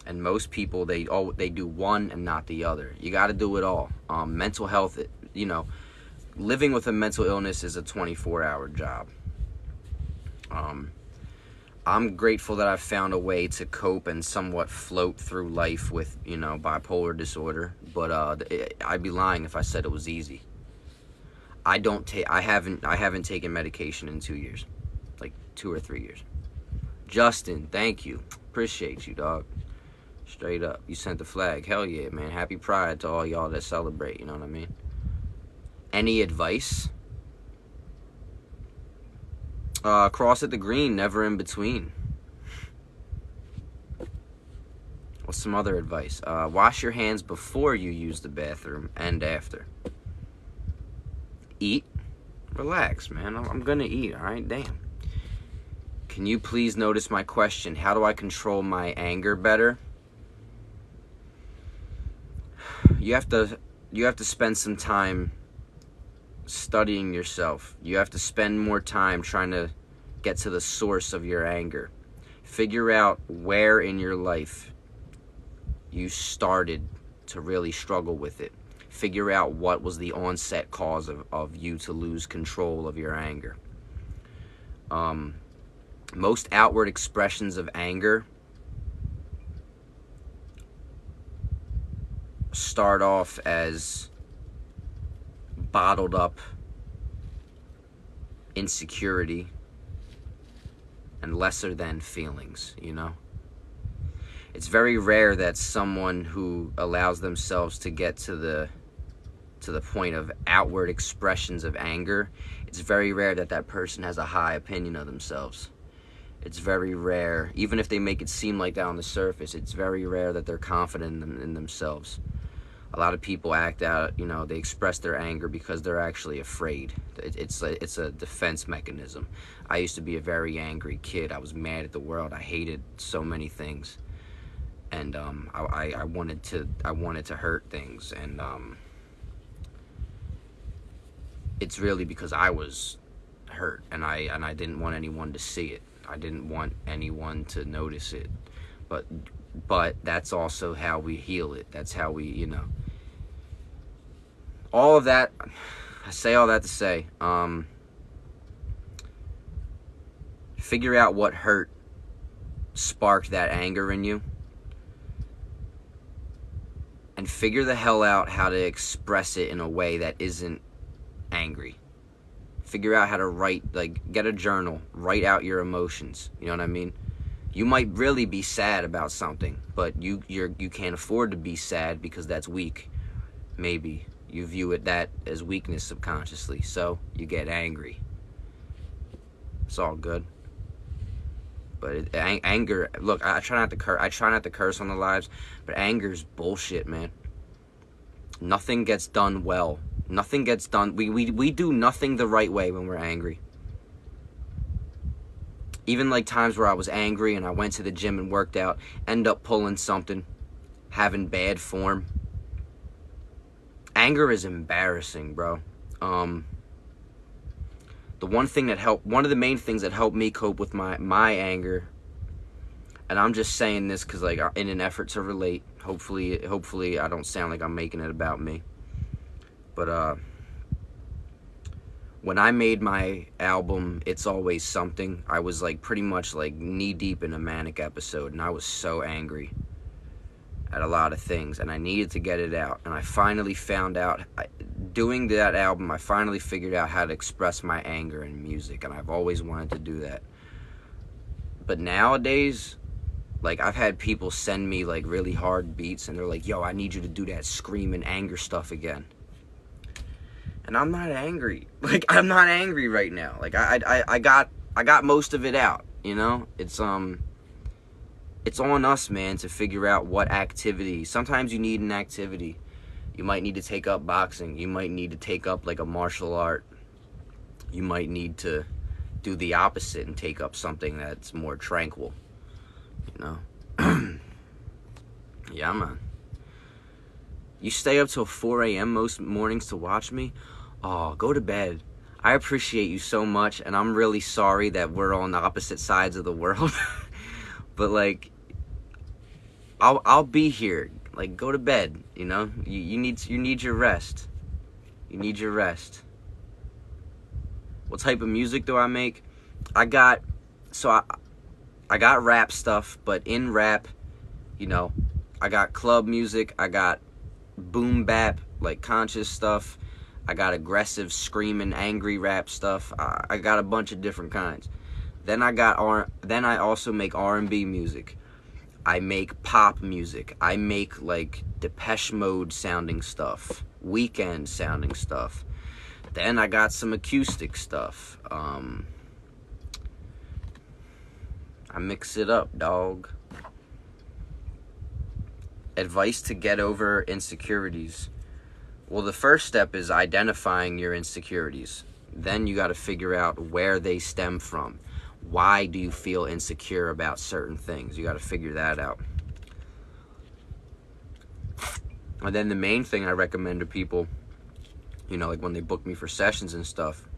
And most people, they do one and not the other. You got to do it all. Mental health, you know, living with a mental illness is a 24-hour job. I'm grateful that I've found a way to cope and somewhat float through life with, you know, bipolar disorder. But I'd be lying if I said it was easy. I haven't taken medication in 2 years, like 2 or 3 years. Justin, thank you, appreciate you, dog. Straight up, you sent the flag. Hell yeah, man. Happy Pride to all y'all that celebrate. You know what I mean? Any advice? Cross at the green, never in between. What's some other advice? Wash your hands before you use the bathroom and after. Eat. Relax, man. I'm gonna eat, alright? Damn. Can you please notice my question? How do I control my anger better? You have to spend some time studying yourself. You have to spend more time trying to get to the source of your anger. Figure out where in your life you started to really struggle with it. Figure out what was the onset cause of you to lose control of your anger. Most outward expressions of anger start off as bottled up insecurity and lesser than feelings, you know? It's very rare that someone who allows themselves to get to the point of outward expressions of anger, it's very rare that that person has a high opinion of themselves. It's very rare, even if they make it seem like that on the surface, it's very rare that they're confident in themselves. A lot of people act out, you know, they express their anger because they're actually afraid. It's a defense mechanism. I used to be a very angry kid. I was mad at the world. I hated so many things. And I wanted to hurt things, and it's really because I was hurt, and I didn't want anyone to see it. I didn't want anyone to notice it. But that's also how we heal it. That's how we, you know. All of that, I say all that to say, figure out what hurt sparked that anger in you. And figure the hell out how to express it in a way that isn't angry. Figure out how to write, like, get a journal, write out your emotions. You know what I mean? You might really be sad about something, but you can't afford to be sad because that's weak. Maybe you view that as weakness subconsciously, so you get angry. It's all good. But anger, look, I try not to curse on the lives, but anger is bullshit, man. Nothing gets done well. Nothing gets done. We do nothing the right way when we're angry. Even like times where I was angry and I went to the gym and worked out, end up pulling something, having bad form. Anger is embarrassing, bro. One of the main things that helped me cope with my anger, and I'm just saying this because, like, in an effort to relate, hopefully I don't sound like I'm making it about me, but when I made my album, It's Always Something, I was like pretty much like knee deep in a manic episode, and I was so angry at a lot of things, and I needed to get it out. And I finally found out, doing that album, I finally figured out how to express my anger in music, and I've always wanted to do that. But nowadays, like, I've had people send me like really hard beats, and they're like, yo, I need you to do that screaming anger stuff again. And I'm not angry. Like, I'm not angry right now. Like, I got most of it out, you know? It's on us, man, to figure out what activity. Sometimes you need an activity. You might need to take up boxing. You might need to take up, like, a martial art. You might need to do the opposite and take up something that's more tranquil, you know? Yeah, man. You stay up till 4 a.m. most mornings to watch me? Oh, go to bed. I appreciate you so much, and I'm really sorry that we're on the opposite sides of the world. But, like, I'll be here. Like, go to bed, you know? You need your rest. You need your rest. What type of music do I make? I got rap stuff, but in rap, you know, I got club music, I got boom bap, like conscious stuff, I got aggressive, screaming, angry rap stuff. I got a bunch of different kinds. Then I also make R&B music. I make pop music. I make like Depeche Mode sounding stuff, Weekend sounding stuff. Then I got some acoustic stuff. I mix it up, dog. Advice to get over insecurities. Well, the first step is identifying your insecurities. Then you got to figure out where they stem from. Why do you feel insecure about certain things? You got to figure that out. And then the main thing I recommend to people, you know, like when they book me for sessions and stuff,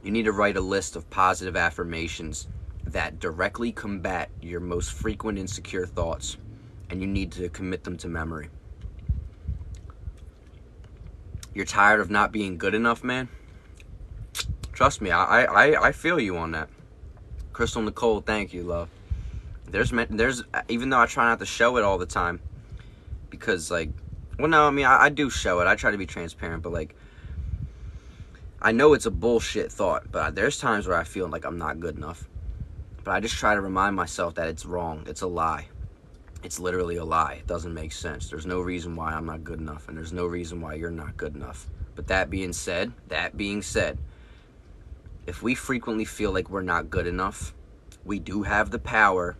you need to write a list of positive affirmations that directly combat your most frequent insecure thoughts, and you need to commit them to memory. You're tired of not being good enough, man? Trust me, I feel you on that. Crystal Nicole, thank you, love. There's even though I try not to show it all the time, because, like, well, no, I mean, I do show it. I try to be transparent, but, like, I know it's a bullshit thought, but there's times where I feel like I'm not good enough. But I just try to remind myself that it's wrong. It's a lie. It's literally a lie. It doesn't make sense. There's no reason why I'm not good enough, and there's no reason why you're not good enough. But that being said, if we frequently feel like we're not good enough, we do have the power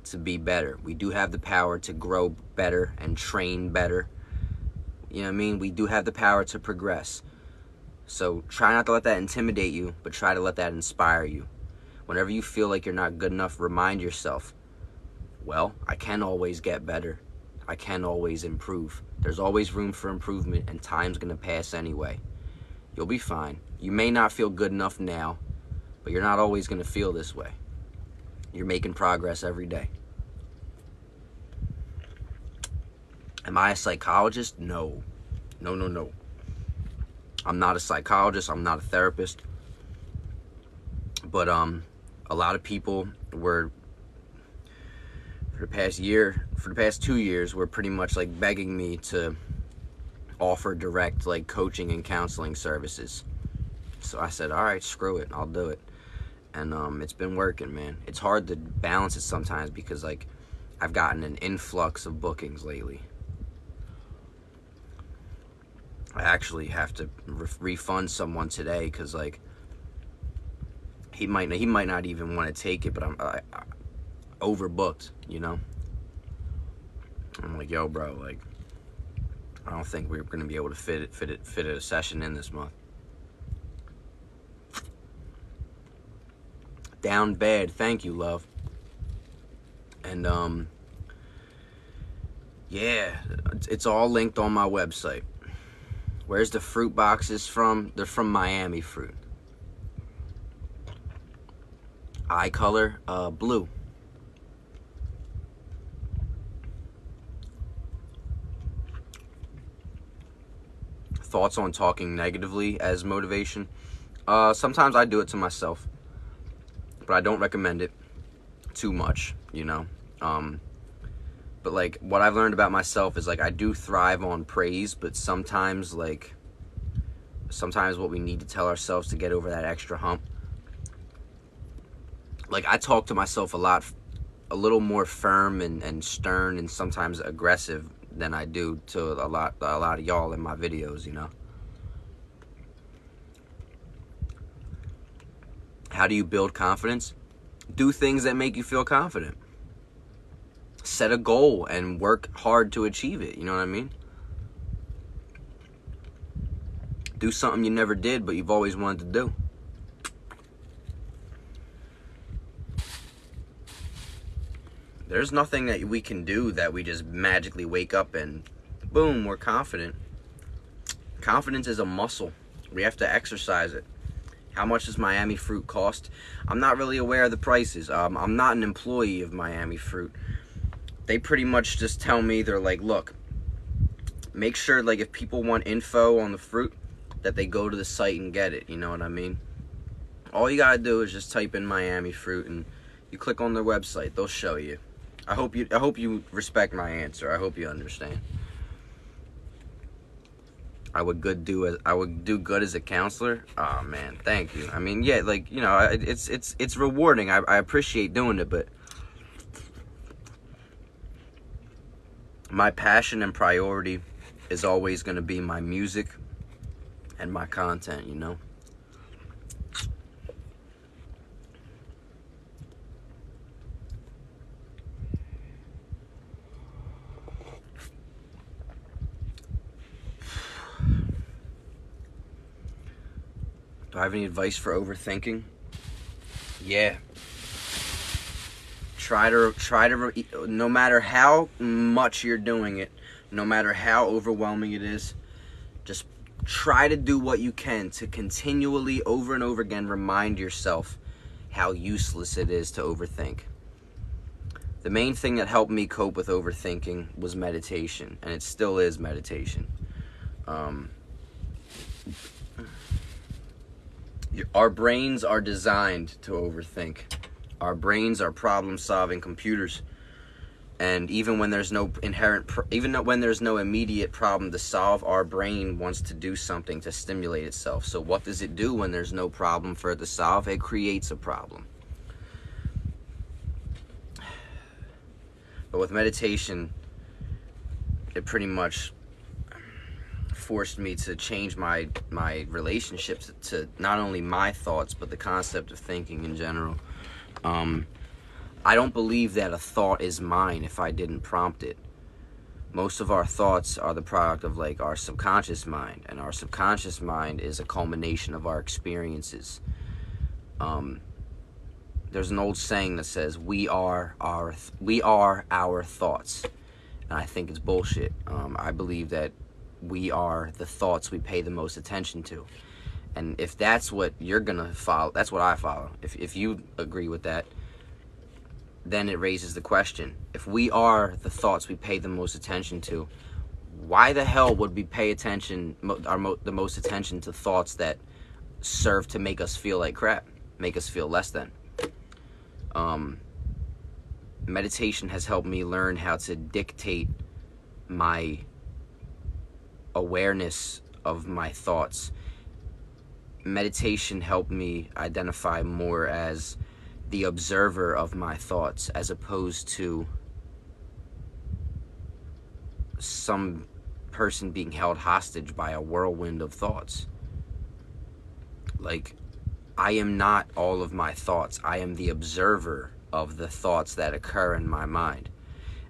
to be better. We do have the power to grow better and train better. You know what I mean? We do have the power to progress. So try not to let that intimidate you, but try to let that inspire you. Whenever you feel like you're not good enough, remind yourself, well, I can always get better. I can always improve. There's always room for improvement, and time's gonna pass anyway. You'll be fine. You may not feel good enough now, but you're not always gonna feel this way. You're making progress every day. Am I a psychologist? No. No. I'm not a psychologist. I'm not a therapist. But a lot of people were, for the past 2 years, were pretty much like begging me to offer direct like coaching and counseling services. So I said, all right, screw it, I'll do it. And it's been working, man. It's hard to balance it sometimes because, like, I've gotten an influx of bookings lately. I actually have to refund someone today because, like, he might not even want to take it, but I'm overbooked, you know. I'm like, yo, bro, like, I don't think we're gonna be able to fit a session in this month. Down bad, thank you, love. And yeah, it's all linked on my website. Where's the fruit boxes from? They're from Miami Fruit. Eye color, blue. Thoughts on talking negatively as motivation? Sometimes I do it to myself, but I don't recommend it too much, you know. But like, what I've learned about myself is, like, I do thrive on praise, but sometimes what we need to tell ourselves to get over that extra hump. Like, I talk to myself a little more firm and stern and sometimes aggressive than I do to a lot of y'all in my videos, you know. How do you build confidence? Do things that make you feel confident. Set a goal and work hard to achieve it, you know what I mean? Do something you never did but you've always wanted to do. There's nothing that we can do that we just magically wake up and boom, we're confident. Confidence is a muscle. We have to exercise it. How much does Miami Fruit cost? I'm not really aware of the prices. I'm not an employee of Miami Fruit. They pretty much just tell me, they're like, look, make sure, like, if people want info on the fruit, that they go to the site and get it, you know what I mean? All you gotta do is just type in Miami Fruit and you click on their website. They'll show you. I hope you respect my answer. I hope you understand. I would do good as a counselor. Oh man, thank you. I mean, yeah, like, you know, it's rewarding. I appreciate doing it, but my passion and priority is always going to be my music and my content, you know. Do I have any advice for overthinking? Yeah. Try to, no matter how much you're doing it, no matter how overwhelming it is, just try to do what you can to continually, over and over again, remind yourself how useless it is to overthink. The main thing that helped me cope with overthinking was meditation, and it still is meditation. Our brains are designed to overthink. Our brains are problem-solving computers, and even when there's no immediate problem to solve, our brain wants to do something to stimulate itself. So what does it do when there's no problem for it to solve? It creates a problem. But with meditation, it pretty much forced me to change my relationships to not only my thoughts, but the concept of thinking in general. I don't believe that a thought is mine if I didn't prompt it. Most of our thoughts are the product of, like, our subconscious mind, and our subconscious mind is a culmination of our experiences. There's an old saying that says, we are our thoughts, and I think it's bullshit. I believe that we are the thoughts we pay the most attention to. And if that's what you're gonna follow, that's what I follow. If you agree with that, then it raises the question: if we are the thoughts we pay the most attention to, why the hell would we pay attention, the most attention to thoughts that serve to make us feel like crap, make us feel less than? Meditation has helped me learn how to dictate my awareness of my thoughts. Meditation helped me identify more as the observer of my thoughts, as opposed to some person being held hostage by a whirlwind of thoughts. Like, I am not all of my thoughts. I am the observer of the thoughts that occur in my mind.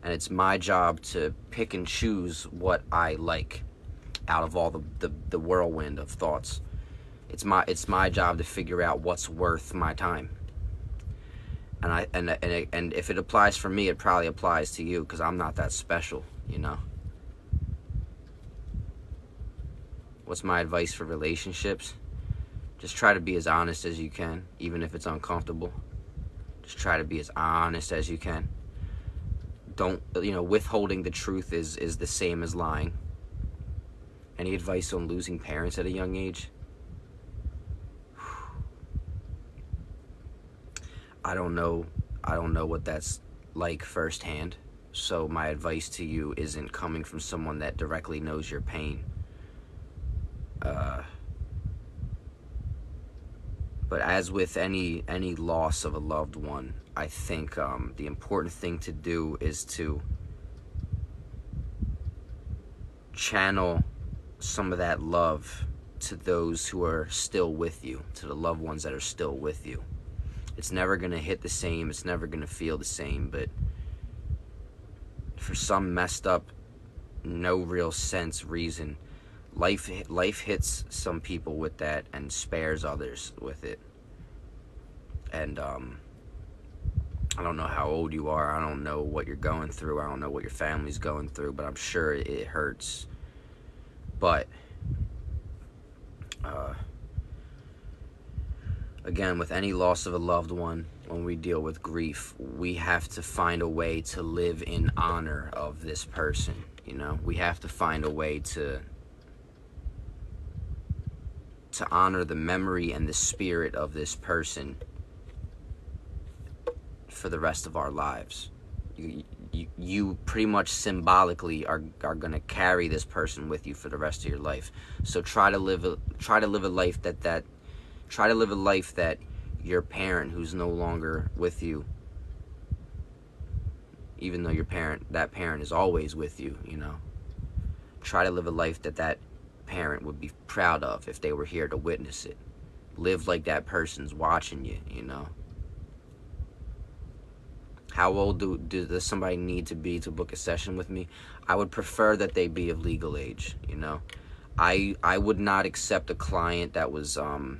And it's my job to pick and choose what I like out of all the whirlwind of thoughts. It's my job to figure out what's worth my time. And if it applies for me, it probably applies to you, because I'm not that special, you know. What's my advice for relationships? Just try to be as honest as you can, even if it's uncomfortable. Just try to be as honest as you can. Don't, withholding the truth is the same as lying. Any advice on losing parents at a young age? I don't know what that's like firsthand. So my advice to you isn't coming from someone that directly knows your pain. But as with any loss of a loved one, I think the important thing to do is to channel some of that love to those who are still with you, to the loved ones that are still with you. It's never going to hit the same, it's never going to feel the same, but for some messed up, no real sense reason, life hits some people with that and spares others with it. And I don't know how old you are, I don't know what you're going through, I don't know what your family's going through, but I'm sure it hurts. But again, with any loss of a loved one, when we deal with grief, we have to find a way to live in honor of this person, we have to find a way to honor the memory and the spirit of this person for the rest of our lives. You pretty much symbolically are going to carry this person with you for the rest of your life. So try to live a life that your parent who's no longer with you, even though that parent is always with you, try to live a life that parent would be proud of if they were here to witness it. Live like that person's watching you, How old does somebody need to be to book a session with me? I would prefer that they be of legal age, I would not accept a client that was of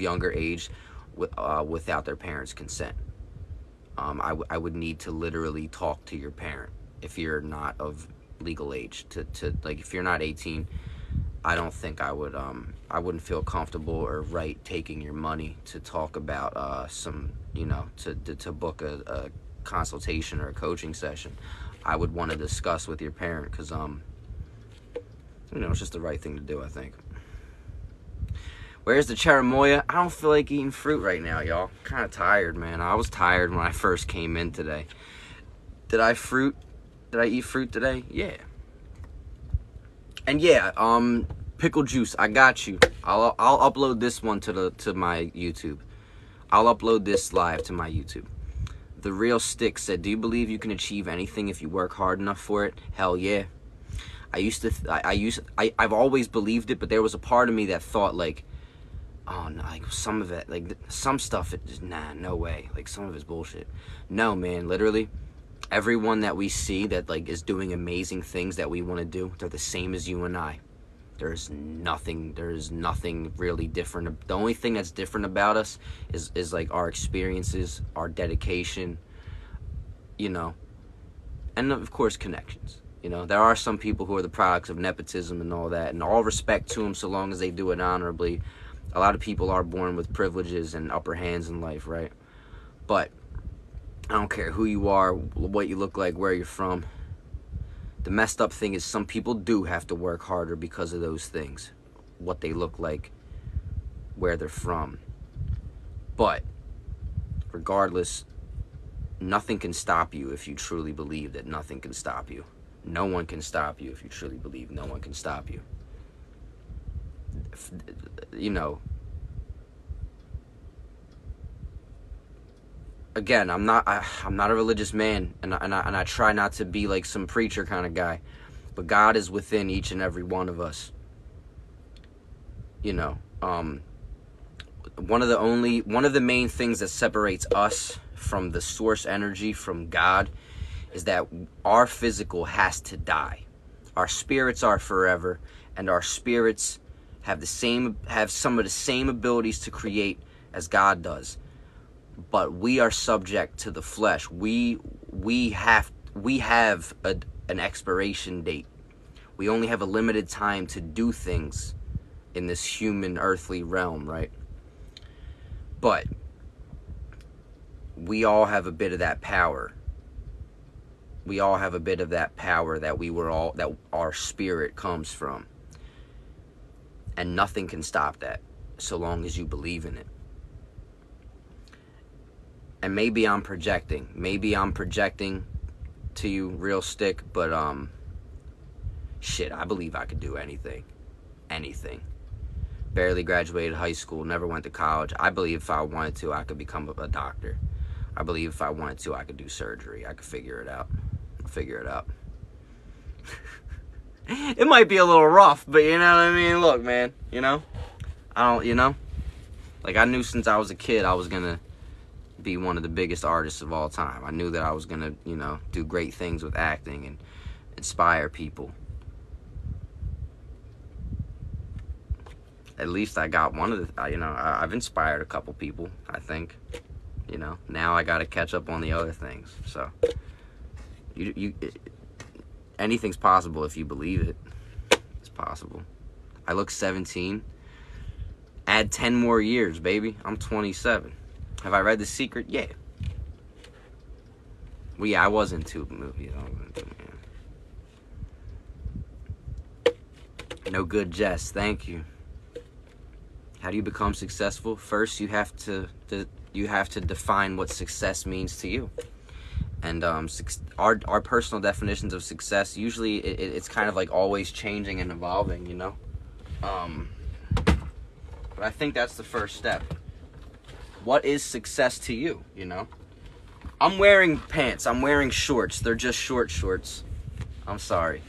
younger age without their parents' consent. I would need to literally talk to your parent if you're not of legal age. To like, if you're not 18, I don't think I wouldn't feel comfortable or right taking your money to talk about to book a consultation or a coaching session. I would want to discuss with your parent, because it's just the right thing to do, I think. Where's the cherimoya? I don't feel like eating fruit right now, y'all. Kind of tired, man. I was tired when I first came in today. Did I eat fruit today? Yeah. And yeah, pickle juice, I got you. I'll upload this one to my YouTube. I'll upload this live to my YouTube. The Real Stick said, "Do you believe you can achieve anything if you work hard enough for it?" Hell yeah. I've always believed it, but there was a part of me that thought like, oh no, like some of it, like some stuff, no way. Like some of it's bullshit. No, man, literally, everyone that we see that like is doing amazing things that we want to do, they're the same as you and I. There's nothing really different. The only thing that's different about us is like our experiences, our dedication, and of course connections. There are some people who are the products of nepotism and all that, and all respect to them so long as they do it honorably. A lot of people are born with privileges and upper hands in life, right? But I don't care who you are, what you look like, where you're from. The messed up thing is some people do have to work harder because of those things. What they look like, where they're from. But regardless, nothing can stop you if you truly believe that nothing can stop you. No one can stop you if you truly believe no one can stop you. Again, I'm not a religious man, and I try not to be like some preacher kind of guy, but God is within each and every one of us. One of the main things that separates us from the source energy, from God, is that our physical has to die. Our spirits are forever, and our spirits have some of the same abilities to create as God does. But we are subject to the flesh. We have an expiration date. We only have a limited time to do things in this human earthly realm, right? But we all have a bit of that power. We all have a bit of that power that our spirit comes from. And nothing can stop that so long as you believe in it. And maybe I'm projecting to you real stick, but shit, I believe I could do anything. Barely graduated high school, never went to college. I believe if I wanted to, I could become a doctor. I believe if I wanted to, I could do surgery. I could figure it out. It might be a little rough, but you know what I mean? Look, man, I knew since I was a kid I was gonna be one of the biggest artists of all time. I knew that I was gonna, do great things with acting and inspire people. At least I got one of the, I've inspired a couple people, I think. Now I gotta catch up on the other things. So, anything's possible if you believe it. It's possible. I look 17. Add 10 more years, baby. I'm 27. Have I read The Secret? Yeah. Well, yeah, I was into movies. No good jest. Thank you. How do you become successful? First, you have to define what success means to you. And our personal definitions of success, usually it's kind of like always changing and evolving, But I think that's the first step. What is success to you, I'm wearing pants. I'm wearing shorts. They're just short shorts. I'm sorry.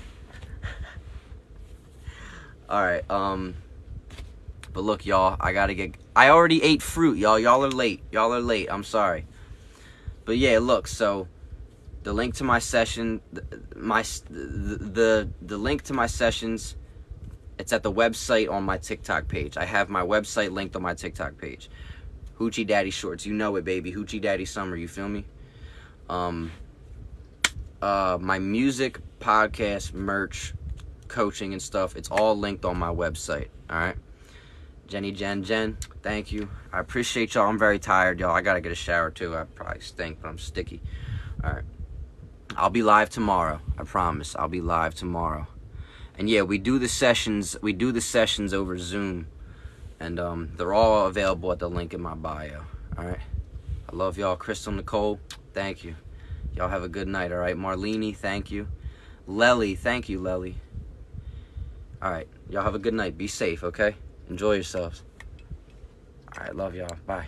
Alright, but look, y'all, I already ate fruit, y'all. Y'all are late. I'm sorry. But yeah, look, so the link to my session, the link to my sessions, it's at the website on my TikTok page. I have my website linked on my TikTok page. Hoochie Daddy Shorts, you know it, baby. Hoochie Daddy Summer, you feel me? My music, podcast, merch, coaching and stuff, it's all linked on my website, alright? Jen, thank you. I appreciate y'all. I'm very tired, y'all. I gotta get a shower too. I probably stink, but I'm sticky. Alright. I'll be live tomorrow. I promise. I'll be live tomorrow. And yeah, we do the sessions over Zoom. And they're all available at the link in my bio. Alright. I love y'all. Crystal Nicole, thank you. Y'all have a good night, alright? Marlene, thank you. Lely, thank you, Lely. Alright, y'all have a good night. Be safe, okay? Enjoy yourselves. Alright, love y'all. Bye.